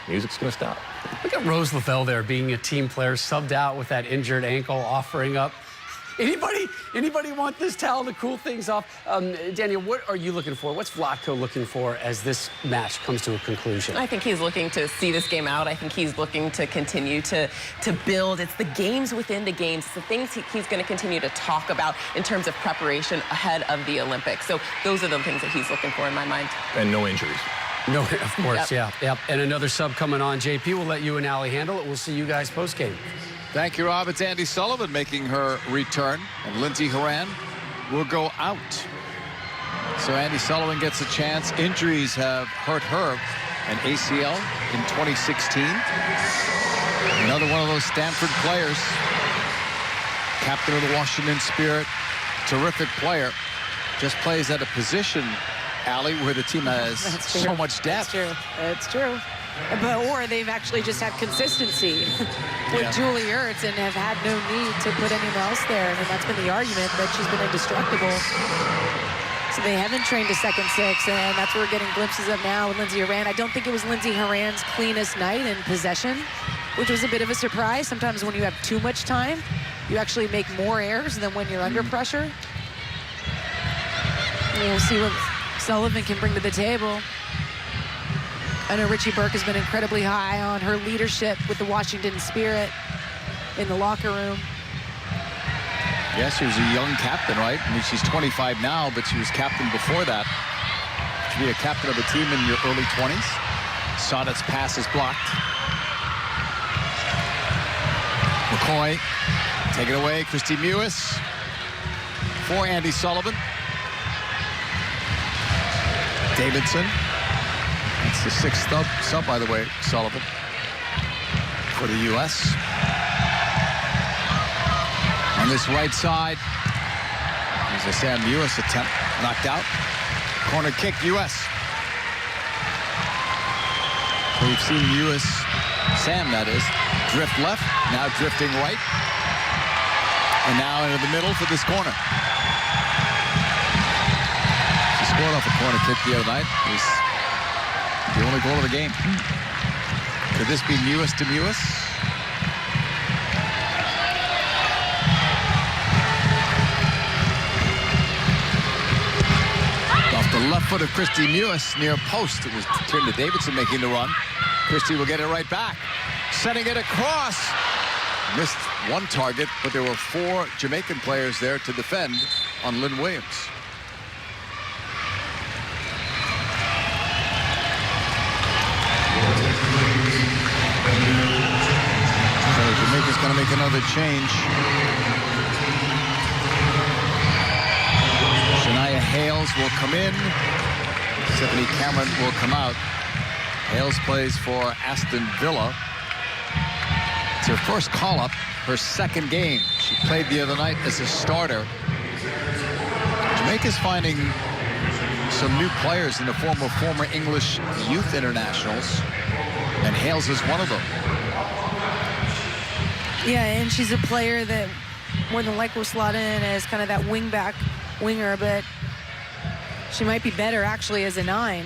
music's going to stop. Look at Rose Lavelle there being a team player, subbed out with that injured ankle, offering up. Anybody want this towel to cool things off? Daniel, what are you looking for? What's Vlatko looking for as this match comes to a conclusion? I think he's looking to see this game out. I think he's looking to continue to build. It's the games within the games. It's the things he's going to continue to talk about in terms of preparation ahead of the Olympics. So those are the things that he's looking for in my mind. And no injuries. No, of course, yep. Yeah. And another sub coming on. JP, we'll let you and Ali handle it. We'll see you guys post-game. Thank you, Rob. It's Andy Sullivan making her return, and Lindsey Horan will go out. So Andy Sullivan gets a chance. Injuries have hurt her, an ACL in 2016. Another one of those Stanford players. Captain of the Washington Spirit, terrific player. Just plays at a position, Allie, where the team has so much depth. It's true. Or they've actually just had consistency with Julie Ertz and have had no need to put anyone else there. And that's been the argument, that she's been indestructible. So they haven't trained a second six, and that's what we're getting glimpses of now with Lindsey Horan. I don't think it was Lindsey Horan's cleanest night in possession, which was a bit of a surprise. Sometimes when you have too much time, you actually make more errors than when you're under pressure. And we'll see what Sullivan can bring to the table. I know Richie Burke has been incredibly high on her leadership with the Washington Spirit in the locker room. Yes, she was a young captain, right? I mean, she's 25 now, but she was captain before that. To be a captain of a team in your early 20s. Sonnet's pass is blocked. McCoy, take it away. Christy Mewis for Andy Sullivan. Davidson. It's the sixth sub, by the way, Sullivan, for the U.S. On this right side, there's a Sam Mewis attempt, knocked out. Corner kick, U.S. We've seen Mewis, Sam that is, drift left, now drifting right. And now into the middle for this corner. She scored off a corner kick the other night. It was the only goal of the game. Could this be Mewis to Mewis? Off the left foot of Christy Mewis near post. It was turned to Davidson making the run. Christy will get it right back. Setting it across. Missed one target, but there were 4 Jamaican players there to defend on Lynn Williams. Jamaica's going to make another change. Shania Hales will come in. Stephanie Cameron will come out. Hales plays for Aston Villa. It's her first call-up, her second game. She played the other night as a starter. Jamaica's finding some new players in the form of former English youth internationals, and Hales is one of them. Yeah, and she's a player that more than likely will slot in as kind of that wing-back winger, but she might be better actually as a 9.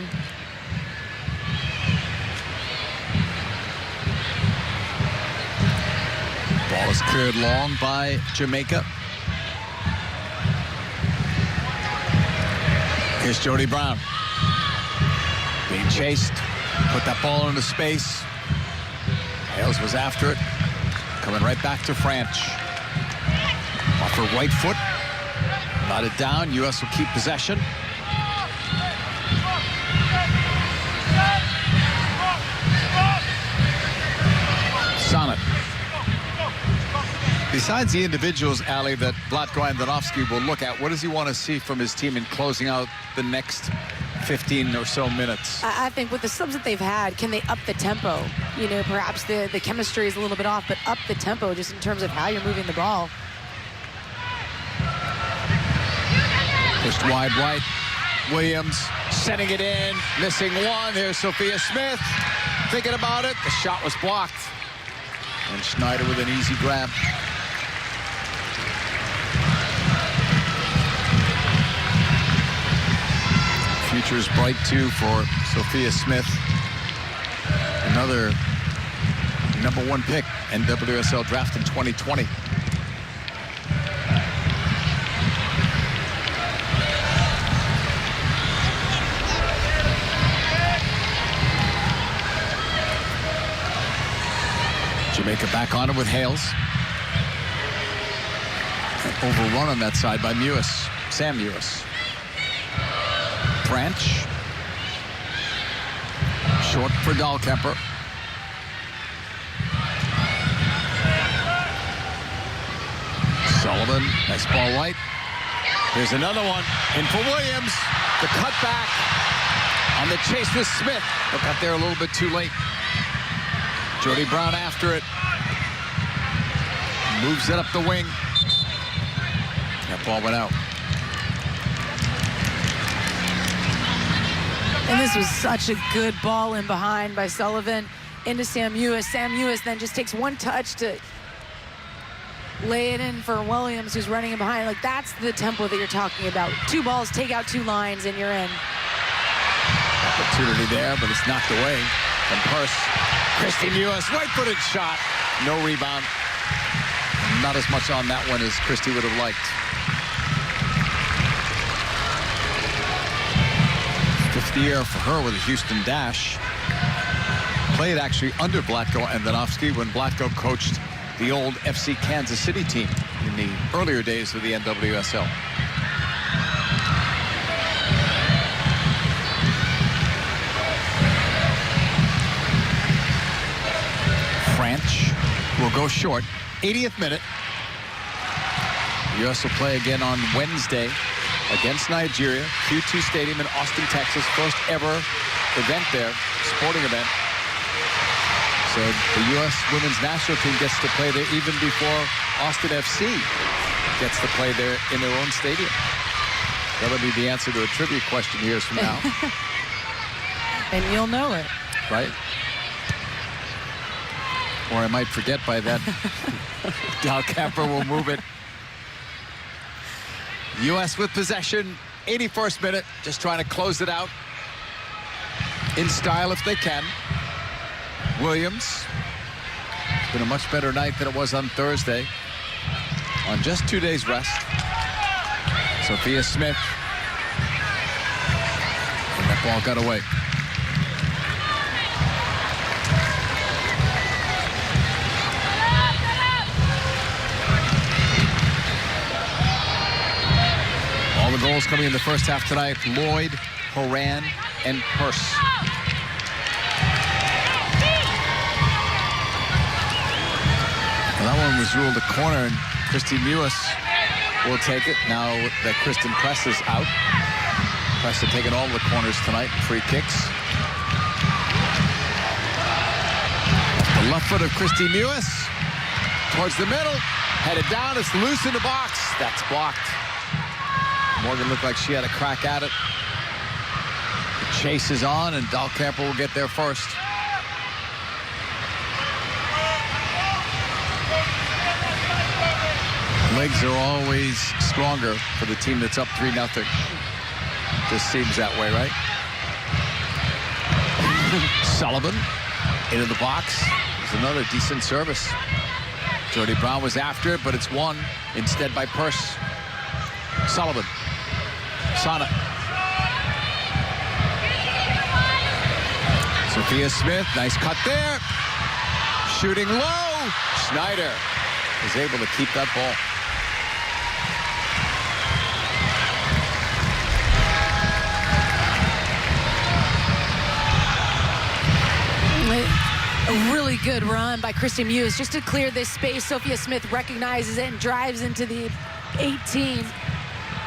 Ball is cleared long by Jamaica. Here's Jody Brown. Being chased. Put that ball into space. Hales was after it. Coming right back to French. Off her right foot. Got it down. U.S. will keep possession. Besides the individuals, Ali, that Vlatko Andonovski will look at, what does he want to see from his team in closing out the next 15 or so minutes? I think with the subs that they've had, can they up the tempo? You know, perhaps the chemistry is a little bit off, but up the tempo just in terms of how you're moving the ball. Pushed wide right. Williams setting it in, missing one. Here's Sophia Smith thinking about it. The shot was blocked. And Schneider with an easy grab. Future is bright, too, for Sophia Smith. Another #1 pick in WSL draft in 2020. Jamaica back on it with Hales. An overrun on that side by Mewis. Sam Mewis. Branch. Short for Dahlkemper. Sullivan, nice ball right. Here's another one. In for Williams. The cutback on the chase with Smith. But got there a little bit too late. Jody Brown after it. Moves it up the wing. That ball went out. And this was such a good ball in behind by Sullivan into Sam Mewis. Sam Mewis then just takes one touch to lay it in for Williams, who's running in behind. Like, that's the tempo that you're talking about. 2 balls, take out 2 lines, and you're in. Opportunity there, but it's knocked away from Purse. Christy Mewis, right-footed shot. No rebound. Not as much on that one as Christy would have liked. 5th year for her with a Houston Dash. Played actually under Vlatko Andonovski when Vlatko coached the old FC Kansas City team in the earlier days of the NWSL. French will go short. 80th minute. The U.S. will play again on Wednesday against Nigeria. Q2 Stadium in Austin, Texas. First ever event there, sporting event. So the U.S. women's national team gets to play there even before Austin FC gets to play there in their own stadium. That'll be the answer to a trivia question years from now. And you'll know it. Right? Or I might forget by then. Dahlkemper will move it. U.S. with possession. 81st minute. Just trying to close it out. In style if they can. Williams. It's been a much better night than it was on Thursday. On just 2 days rest. Sophia Smith. And that ball got away. All the goals coming in the first half tonight. Lloyd, Horan, and Purse. Well, that one was ruled a corner, and Christy Mewis will take it now that Kristen Press is out. Press had taken all the corners tonight, free kicks. The left foot of Christy Mewis towards the middle, headed down, it's loose in the box. That's blocked. Morgan looked like she had a crack at it. The chase is on, and Dahlkemper will get there first. Legs are always stronger for the team that's up 3-0. Just seems that way, right? Sullivan into the box. There's another decent service. Jody Brown was after it, but it's won instead by Purse. Sullivan. Sana. Sophia Smith, nice cut there. Shooting low. Schneider is able to keep that ball. A really good run by Christy Mewis just to clear this space. Sophia Smith recognizes it and drives into the 18.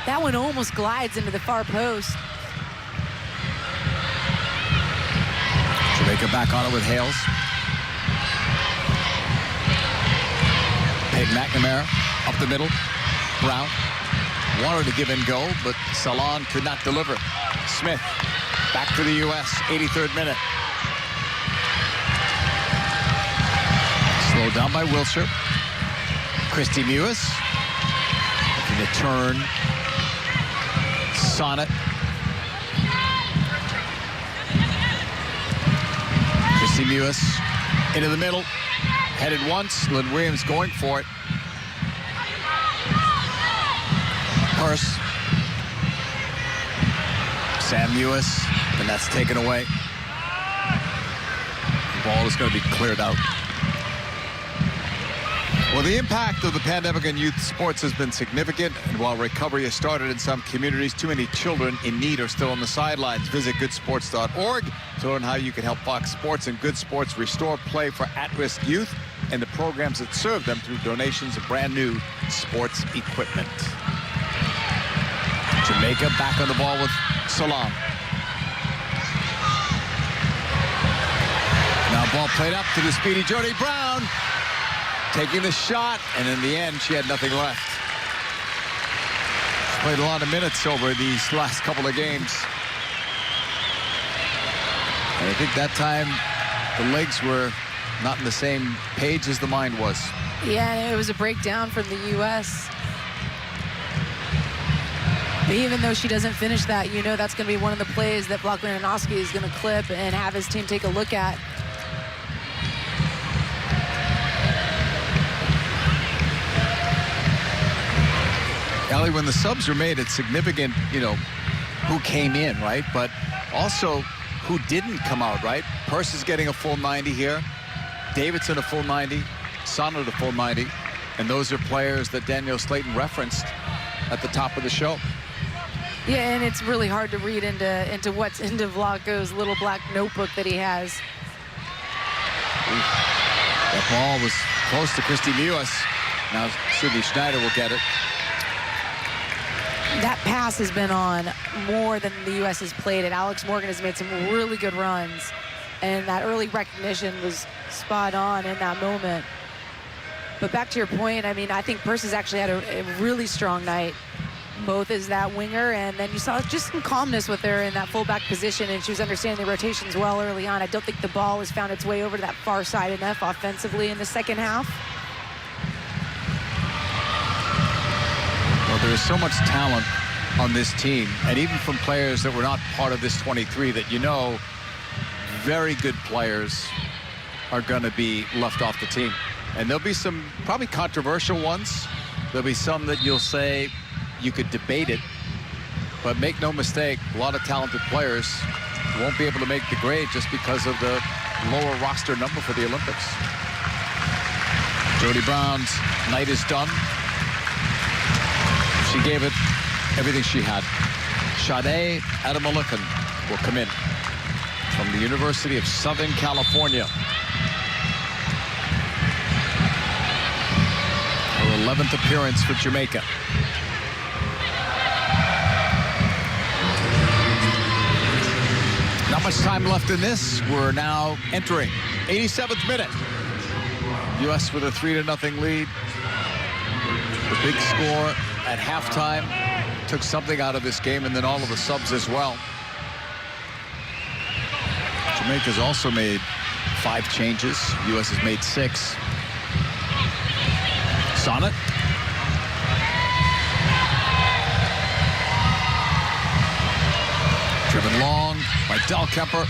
That one almost glides into the far post. Jamaica back on it with Hales. Peyton McNamara up the middle. Brown wanted to give and go, but Salon could not deliver. Smith back to the U.S. 83rd minute. Slowed down by Wilshire. Christy Mewis looking to turn. Sonnet. Christy Mewis into the middle. Headed once. Lynn Williams going for it. Purse. Sam Mewis. And that's taken away. The ball is going to be cleared out. Well, the impact of the pandemic on youth sports has been significant, and while recovery has started in some communities, too many children in need are still on the sidelines. Visit goodsports.org to learn how you can help Fox Sports and Good Sports restore play for at-risk youth and the programs that serve them through donations of brand new sports equipment. Jamaica back on the ball with Salam. Now ball played up to the speedy Jody Brown. Taking the shot, and in the end, she had nothing left. She's played a lot of minutes over these last couple of games. And I think that time, the legs were not in the same page as the mind was. Yeah, it was a breakdown from the U.S. But even though she doesn't finish that, you know that's going to be one of the plays that Block Leonowski is going to clip and have his team take a look at. Ellie, when the subs are made, it's significant, you know, who came in, right? But also who didn't come out, right? Purse is getting a full 90 here. Davidson a full 90. Sonnet a full 90. And those are players that Danielle Slayton referenced at the top of the show. Yeah, and it's really hard to read into what's into Vlaco's little black notebook that he has. That ball was close to Christy Mewis. Now Sydney Schneider will get it. That pass has been on more than the U.S. has played it. Alex Morgan has made some really good runs, and that early recognition was spot on in that moment. But back to your point, I mean, I think Purse has actually had a really strong night, both as that winger, and then you saw just some calmness with her in that fullback position, and she was understanding the rotations well early on. I don't think the ball has found its way over to that far side enough offensively in the second half. Well, there is so much talent on this team, and even from players that were not part of this 23 that you know, very good players are going to be left off the team. And there'll be some probably controversial ones. There'll be some that you'll say you could debate it, but make no mistake, a lot of talented players won't be able to make the grade just because of the lower roster number for the Olympics. Jody Brown's night is done. She gave it everything she had. Sade Adamalikan will come in from the University of Southern California. Her 11th appearance for Jamaica. Not much time left in this. We're now entering 87th minute. U.S. with a 3-0 lead. The big score at halftime took something out of this game, and then all of the subs as well. Jamaica's also made 5 changes. U.S. has made 6. Sonnet. Driven long by Del Kemper.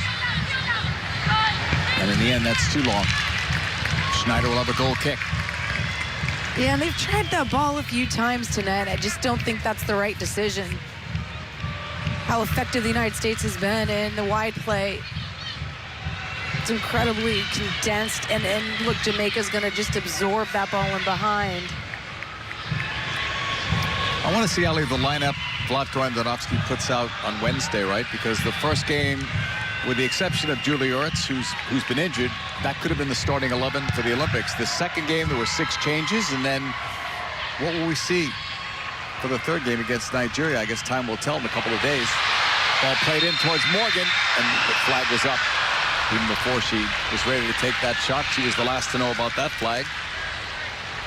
And in the end, that's too long. Schneider will have a goal kick. Yeah, and they've tried that ball a few times tonight. I just don't think that's the right decision. How effective the United States has been in the wide play. It's incredibly condensed, and look, Jamaica's going to just absorb that ball in behind. I want to see, Ali, the lineup Vlatko Andonovski puts out on Wednesday, right? Because the first game with the exception of Julie Ertz, who's been injured, that could have been the starting 11 for the Olympics. The second game, there were 6 changes, and then what will we see for the third game against Nigeria? I guess time will tell in a couple of days. Ball played in towards Morgan, and the flag was up even before she was ready to take that shot. She was the last to know about that flag.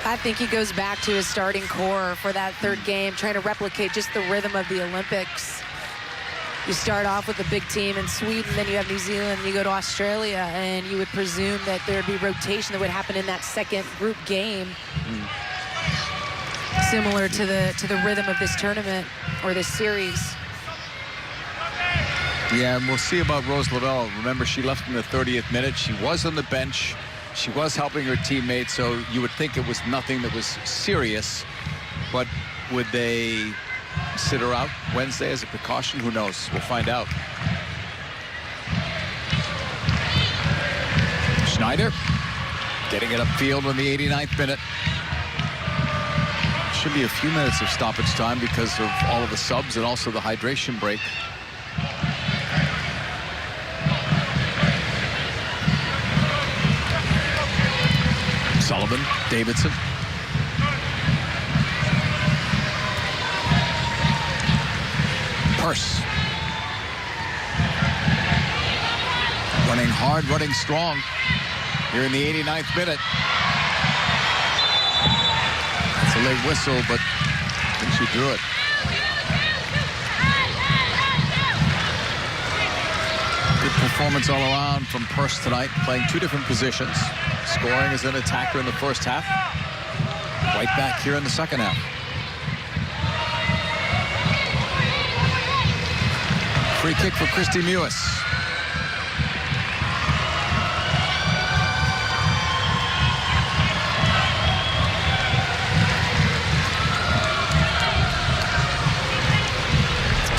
I think he goes back to his starting core for that third game, trying to replicate just the rhythm of the Olympics. You start off with a big team in Sweden, then you have New Zealand, and you go to Australia, and you would presume that there would be rotation that would happen in that second group game. Similar to the rhythm of this tournament or this series. Yeah, and we'll see about Rose Lavelle. Remember, she left in the 30th minute. She was on the bench. She was helping her teammates, so you would think it was nothing that was serious. But would they sit her out Wednesday as a precaution? Who knows? We'll find out. Schneider getting it upfield in the 89th minute. Should be a few minutes of stoppage time because of all of the subs and also the hydration break. Sullivan, Davidson. Purse. Running hard, running strong here in the 89th minute. It's a late whistle, but I think she drew it. Good performance all around from Purse tonight, playing 2 different positions. Scoring as an attacker in the first half. Right back here in the second half. Free kick for Christy Mewis.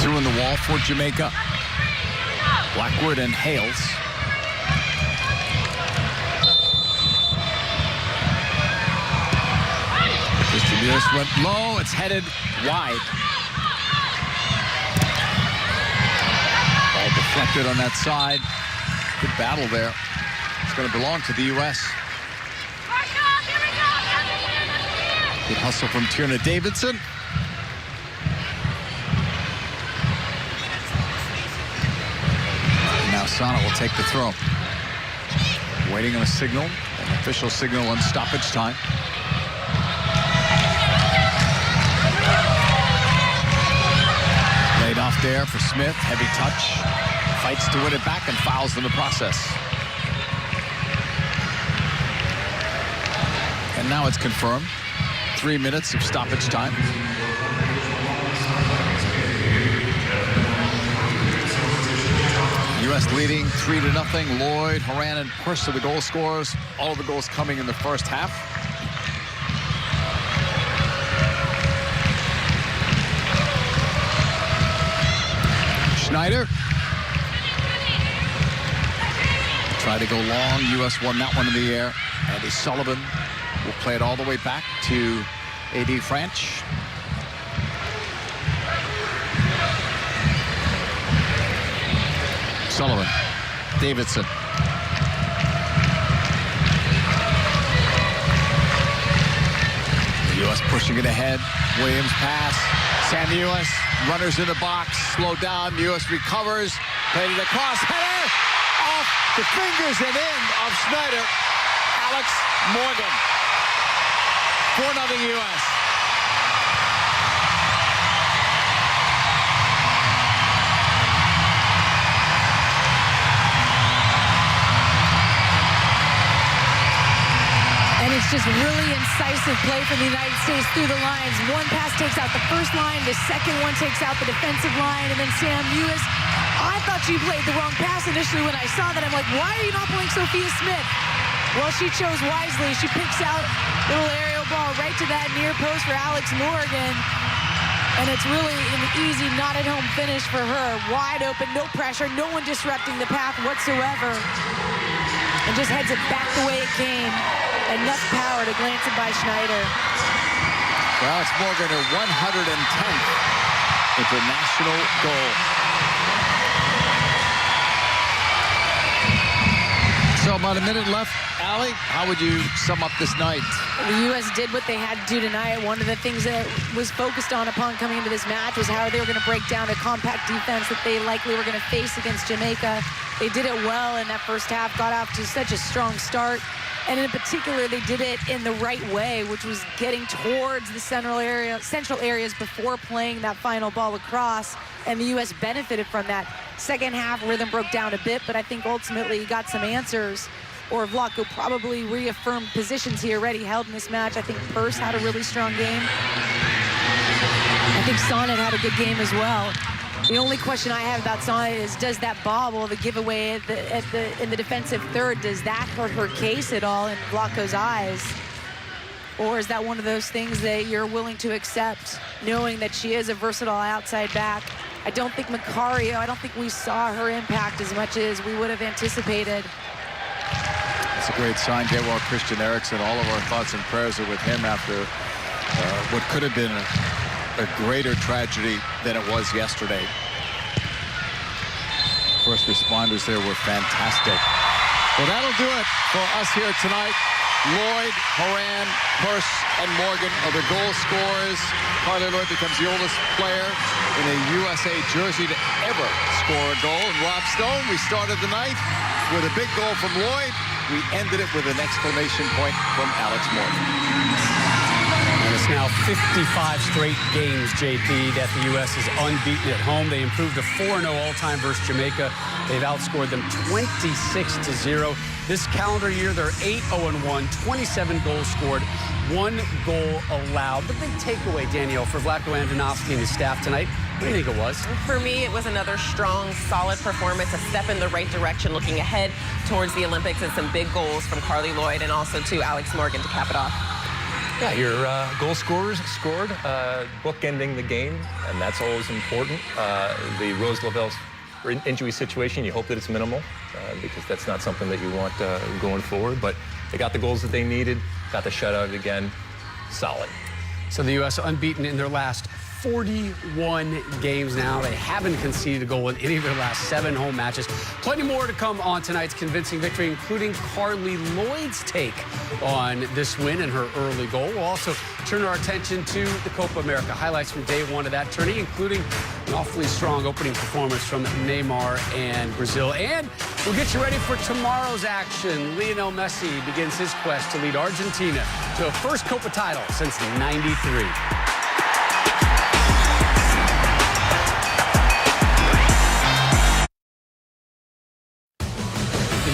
Two in the wall for Jamaica. Blackwood and Hales. Christy Mewis went low. It's headed wide. Ball deflected on that side. Good battle there. It's going to belong to the U.S. Good hustle from Tierna Davidson. Now Sana will take the throw. Waiting on a signal, an official signal on stoppage time. Laid off there for Smith, heavy touch. Fights to win it back and fouls in the process. And now it's confirmed. 3 minutes of stoppage time. U.S. leading 3-0. Lloyd, Horan, and Purse are the goal scorers. All of the goals coming in the first half. Schneider. Try to go long. U.S. won that one in the air. Andy Sullivan will play it all the way back to A.D. French. Sullivan. Davidson. The U.S. pushing it ahead. Williams pass. Sam U.S. runners in the box. Slow down. U.S. recovers. Played it across. Header off the fingers and in of Schneider. Alex Morgan. 4-0 U.S. And it's just really incisive play from the United States through the lines. One pass takes out the first line, the second one takes out the defensive line, and then Sam Ewis. I thought she played the wrong pass initially when I saw that. I'm like, why are you not playing Sophia Smith? Well, she chose wisely. She picks out a little aerial ball right to that near post for Alex Morgan. And it's really an easy, not-at-home finish for her. Wide open, no pressure, no one disrupting the path whatsoever. And just heads it back the way it came. Enough power to glance it by Schneider. Well, it's Morgan, her 110th international goal. About a minute left. Allie, how would you sum up this night? The U.S. did what they had to do tonight. One of the things that was focused on upon coming into this match was how they were going to break down a compact defense that they likely were going to face against Jamaica. They did it well in that first half, got off to such a strong start. And in particular, they did it in the right way, which was getting towards the central areas before playing that final ball across. And the U.S. benefited from that. Second half, rhythm broke down a bit, but I think ultimately he got some answers. Or Vlatko probably reaffirmed positions he already held in this match. I think Purse had a really strong game. I think Sonnet had a good game as well. The only question I have about Sonnet is, does that bobble, the giveaway in the defensive third, does that hurt her case at all in Vlatko's eyes? Or is that one of those things that you're willing to accept, knowing that she is a versatile outside back? I don't think Macario, I don't think we saw her impact as much as we would have anticipated. It's a great sign. Get well, Christian Eriksen. All of our thoughts and prayers are with him after what could have been a greater tragedy than it was yesterday. First responders there were fantastic. Well, that'll do it for us here tonight. Lloyd, Horan, Purse, and Morgan are the goal scorers. Carly Lloyd becomes the oldest player in a USA jersey to ever score a goal. And Rob Stone, we started the night with a big goal from Lloyd. We ended it with an exclamation point from Alex Morgan. And it's now 55 straight games, JP, that the U.S. is unbeaten at home. They improved to 4-0 all-time versus Jamaica. They've outscored them 26-0. This calendar year, they're 8-0-1, 27 goals scored, 1 goal allowed. The big takeaway, Danielle, for Vlatko Andonovski and his staff tonight, what do you think it was? For me, it was another strong, solid performance, a step in the right direction, looking ahead towards the Olympics, and some big goals from Carly Lloyd and also to Alex Morgan to cap it off. Yeah, your goal scorers scored, bookending the game, and that's always important. The Rose Lavelle's injury situation, you hope that it's minimal, because that's not something that you want going forward. But they got the goals that they needed, got the shutout again, solid. So the U.S. unbeaten in their last 41 games now. They haven't conceded a goal in any of their last 7 home matches. Plenty more to come on tonight's convincing victory, including Carly Lloyd's take on this win and her early goal. We'll also turn our attention to the Copa America. Highlights from day 1 of that tourney, including an awfully strong opening performance from Neymar and Brazil. And we'll get you ready for tomorrow's action. Lionel Messi begins his quest to lead Argentina to a first Copa title since '93.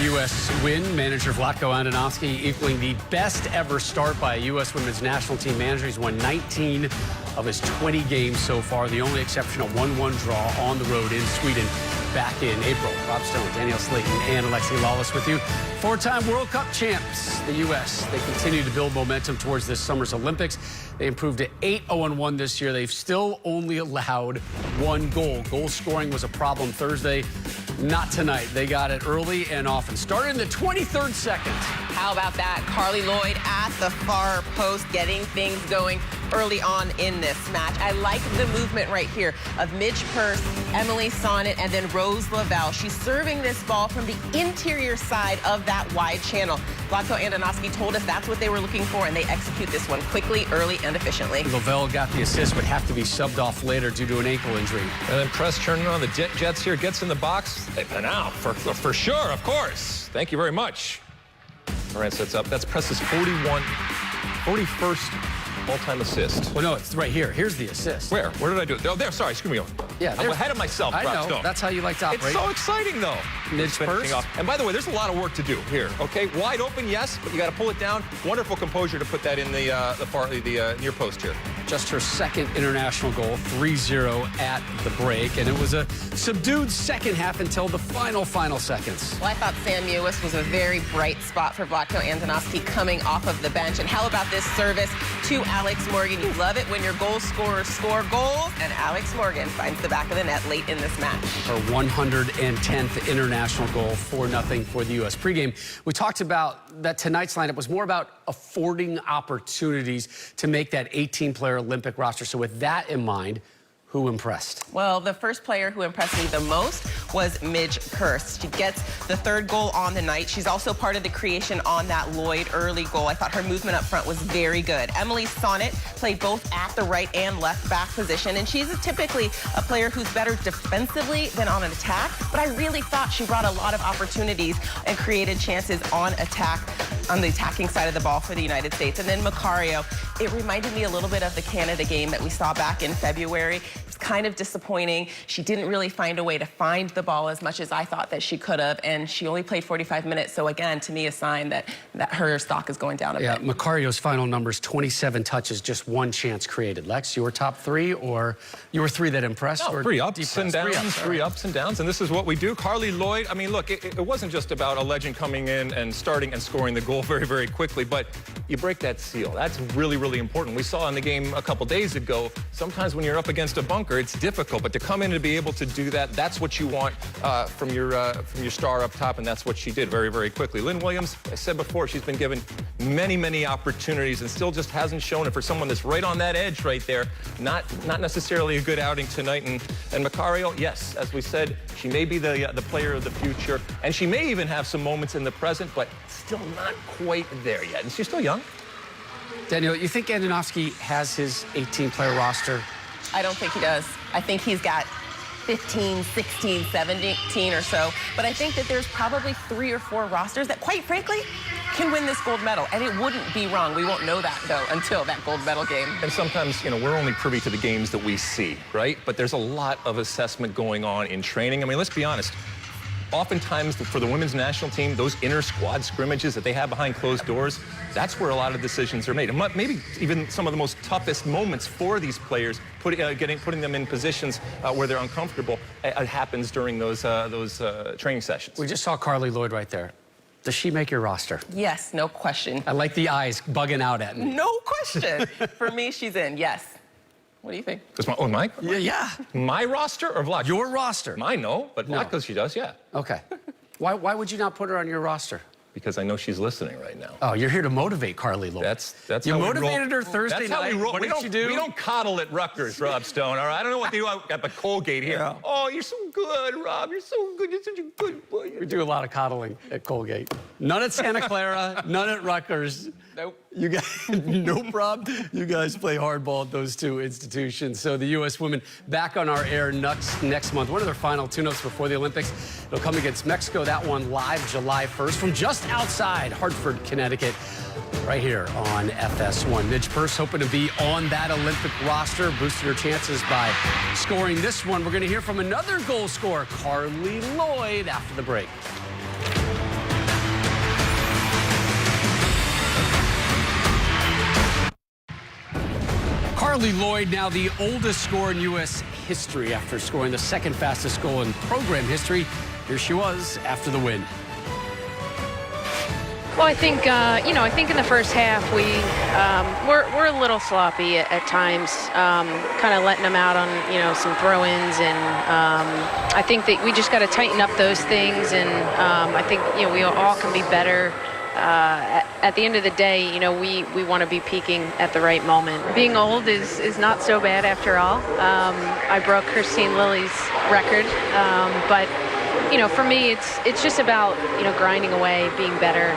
U.S. win, manager Vlatko Andonovski equaling the best ever start by a U.S. women's national team manager. He's won 19 of his 20 games so far, the only exception, a 1-1 draw on the road in Sweden back in April. Rob Stone, Danielle Slayton, and Alexi Lawless with you. 4-time World Cup champs, the U.S. They continue to build momentum towards this summer's Olympics. They improved to 8-0-1 this year. They've still only allowed 1 goal. Goal scoring was a problem Thursday. Not tonight. They got it early and often. Started in the 23rd second. How about that? Carly Lloyd at the far post, getting things going early on in this match. I like the movement right here of Midge Purse, Emily Sonnet, and then Rose Lavelle. She's serving this ball from the interior side of that wide channel. Vlatko Andonovski told us that's what they were looking for, and they execute this one quickly, early, and efficiently. Lavelle got the assist, would have to be subbed off later due to an ankle injury. And then Press turning on the Jets here, gets in the box. They've been out for sure, of course. Thank you very much. Moran sets up. That's Press's 41st all-time assist. Well, no, it's right here. Here's the assist. Where? Where did I do it? Oh, there. Sorry, screw me on. Yeah, I'm ahead of myself. I know. Stone. That's how you like to operate. It's so exciting, though. Midge Purse. And by the way, there's a lot of work to do here. Okay, wide open, yes, but you got to pull it down. Wonderful composure to put that in the near post here. Just her second international goal, 3-0 at the break, and it was a subdued second half until the final seconds. Well, I thought Sam Mewis was a very bright spot for Vlatko Andonovski coming off of the bench. And how about this service to Alex Morgan? You love it when your goal scorers score goals, and Alex Morgan finds the back of the net late in this match. Her 110th international goal, 4-0 for the U.S. Pregame, we talked about that tonight's lineup was more about affording opportunities to make that 18-player Olympic roster. So with that in mind, Who impressed? Well, the first player who impressed me the most was Midge Purse. She gets the third goal on the night. She's also part of the creation on that Lloyd early goal. I thought her movement up front was very good. Emily Sonnet played both at the right and left back position, and she's typically a player who's better defensively than on an attack, but I really thought she brought a lot of opportunities and created chances on attack, on the attacking side of the ball for the United States. And then Macario, it reminded me a little bit of the Canada game that we saw back in February. It was kind of disappointing. She didn't really find a way to find the ball as much as I thought that she could have, and she only played 45 minutes. So again, to me, a sign that her stock is going down a bit. Yeah, Macario's final numbers, 27 touches, just one chance created. Lex, your top three, or you were three that impressed? No, or three ups and downs, three ups and downs, and this is what we do. Carly Lloyd, I mean, look, it wasn't just about a legend coming in and starting and scoring the goal very, very quickly, but you break that seal. That's really, really important. We saw in the game a couple days ago, sometimes when you're up against a bunker, it's difficult, but to come in and be able to do that, that's what you want from your star up top, and that's what she did very, very quickly. Lynn Williams, I said before, she's been given many, many opportunities and still just hasn't shown it. For someone that's right on that edge right there, not necessarily a good outing tonight. And Macario, yes, as we said, she may be the player of the future, and she may even have some moments in the present, but still not quite there yet. And she's still young. Daniel, you think Andonovski has his 18-player roster? I don't think he does. I think he's got 15, 16, 17 or so. But I think that there's probably 3 or 4 rosters that, quite frankly, can win this gold medal. And it wouldn't be wrong. We won't know that, though, until that gold medal game. And sometimes, you know, we're only privy to the games that we see, right? But there's a lot of assessment going on in training. I mean, let's be honest. Oftentimes, for the women's national team, those inner squad scrimmages that they have behind closed doors, that's where a lot of decisions are made. And maybe even some of the most toughest moments for these players, putting them in positions where they're uncomfortable, happens during those training sessions. We just saw Carly Lloyd right there. Does she make your roster? Yes, no question. I like the eyes bugging out at me. No question. For me, she's in, yes. What do you think? My Yeah. My roster or Vlatko? Your roster. Mine, no, but Vlatko, she does, yeah. Okay. Why would you not put her on your roster? Because I know she's listening right now. Oh, you're here to motivate Carly Lloyd. That's you how motivated we roll. her Thursday That's how night. we roll. What did she do? We don't coddle at Rutgers, Rob Stone. All right, I don't know what they do at the Colgate here. Yeah. Oh, you're so good, Rob. You're so good. You're such a good boy. We do a lot of coddling at Colgate. None at Santa Clara. None at Rutgers. Nope. You guys, no problem. You guys play hardball at those two institutions. So the U.S. women back on our air next month. One of their final tune-ups before the Olympics. It'll come against Mexico. That one live July 1st from just outside Hartford, Connecticut. Right here on FS1. Midge Purse hoping to be on that Olympic roster. Boosted her chances by scoring this one. We're going to hear from another goal scorer, Carly Lloyd, after the break. Carly Lloyd, now the oldest scorer in U.S. history after scoring the second fastest goal in program history. Here she was after the win. Well, I think, I think in the first half we're a little sloppy at times, kind of letting them out on, some throw-ins, and I think that we just got to tighten up those things, and I think, we all can be better. At the end of the day, we want to be peaking at the right moment. Being old is not so bad after all. I broke Christine Lilly's record, but for me, it's just about, grinding away, being better.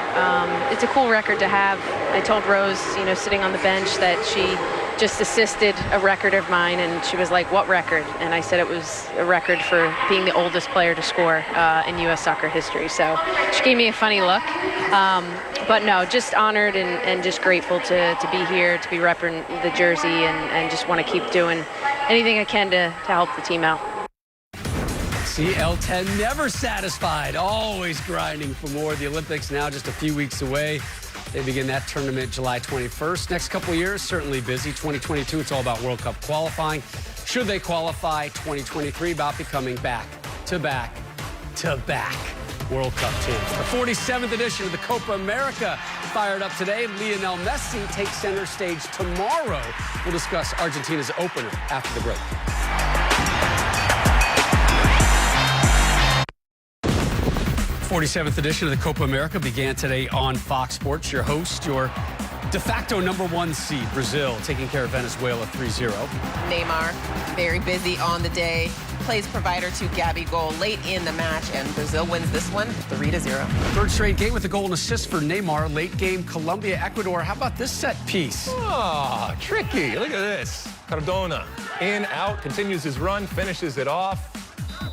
It's a cool record to have. I told Rose, sitting on the bench, that she just assisted a record of mine, and she was like, "What record?" And I said it was a record for being the oldest player to score in U.S. soccer history. So she gave me a funny look. But no, just honored and just grateful to be here, to be repping the jersey, and just want to keep doing anything I can to help the team out. CL10 never satisfied, always grinding for more. The Olympics now just a few weeks away. They begin that tournament July 21st. Next couple of years, certainly busy. 2022, it's all about World Cup qualifying. Should they qualify? 2023, about becoming back-to-back World Cup champs. The 47th edition of the Copa America fired up today. Lionel Messi takes center stage tomorrow. We'll discuss Argentina's opener after the break. 47th edition of the Copa America began today on Fox Sports. Your host, your de facto #1 seed, Brazil, taking care of Venezuela 3-0. Neymar, very busy on the day. Plays provider to Gabigol late in the match, and Brazil wins this one 3-0. Third straight game with a goal and assist for Neymar. Late game, Colombia, Ecuador. How about this set piece? Oh, tricky. Look at this. Cardona, in, out, continues his run, finishes it off,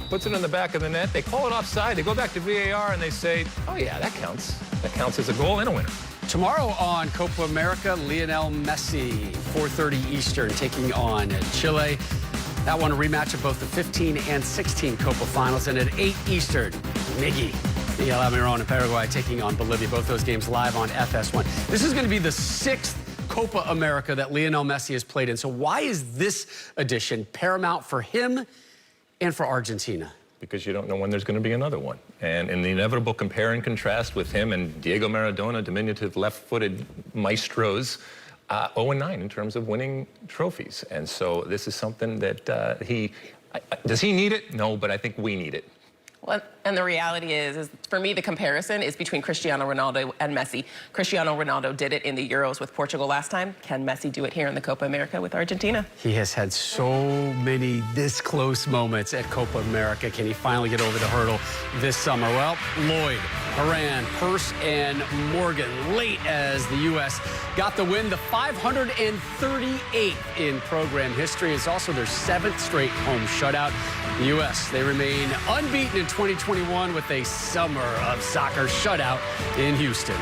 puts it in the back of the net. They call it offside. They go back to VAR and they say, oh, yeah, that counts. That counts as a goal and a winner. Tomorrow on Copa America, Lionel Messi, 4:30 Eastern, taking on Chile. That one a rematch of both the 15 and 16 Copa finals. And at 8 Eastern, Miguel Almiron in Paraguay taking on Bolivia. Both those games live on FS1. This is going to be the 6th Copa America that Lionel Messi has played in. So why is this edition paramount for him and for Argentina? Because you don't know when there's going to be another one. And in the inevitable compare and contrast with him and Diego Maradona, diminutive left-footed maestros, 0-9 in terms of winning trophies. And so this is something that does he need it? No, but I think we need it. Well, and the reality is for me, the comparison is between Cristiano Ronaldo and Messi. Cristiano Ronaldo did it in the Euros with Portugal last time. Can Messi do it here in the Copa America with Argentina? He has had so many this close moments at Copa America. Can he finally get over the hurdle this summer? Well, Lloyd, Haran, Purse, and Morgan late as the U.S. got the win, the 538th in program history. It's also their 7th straight home shutout. The U.S., they remain unbeaten in 2021 with a summer of soccer shutout in Houston.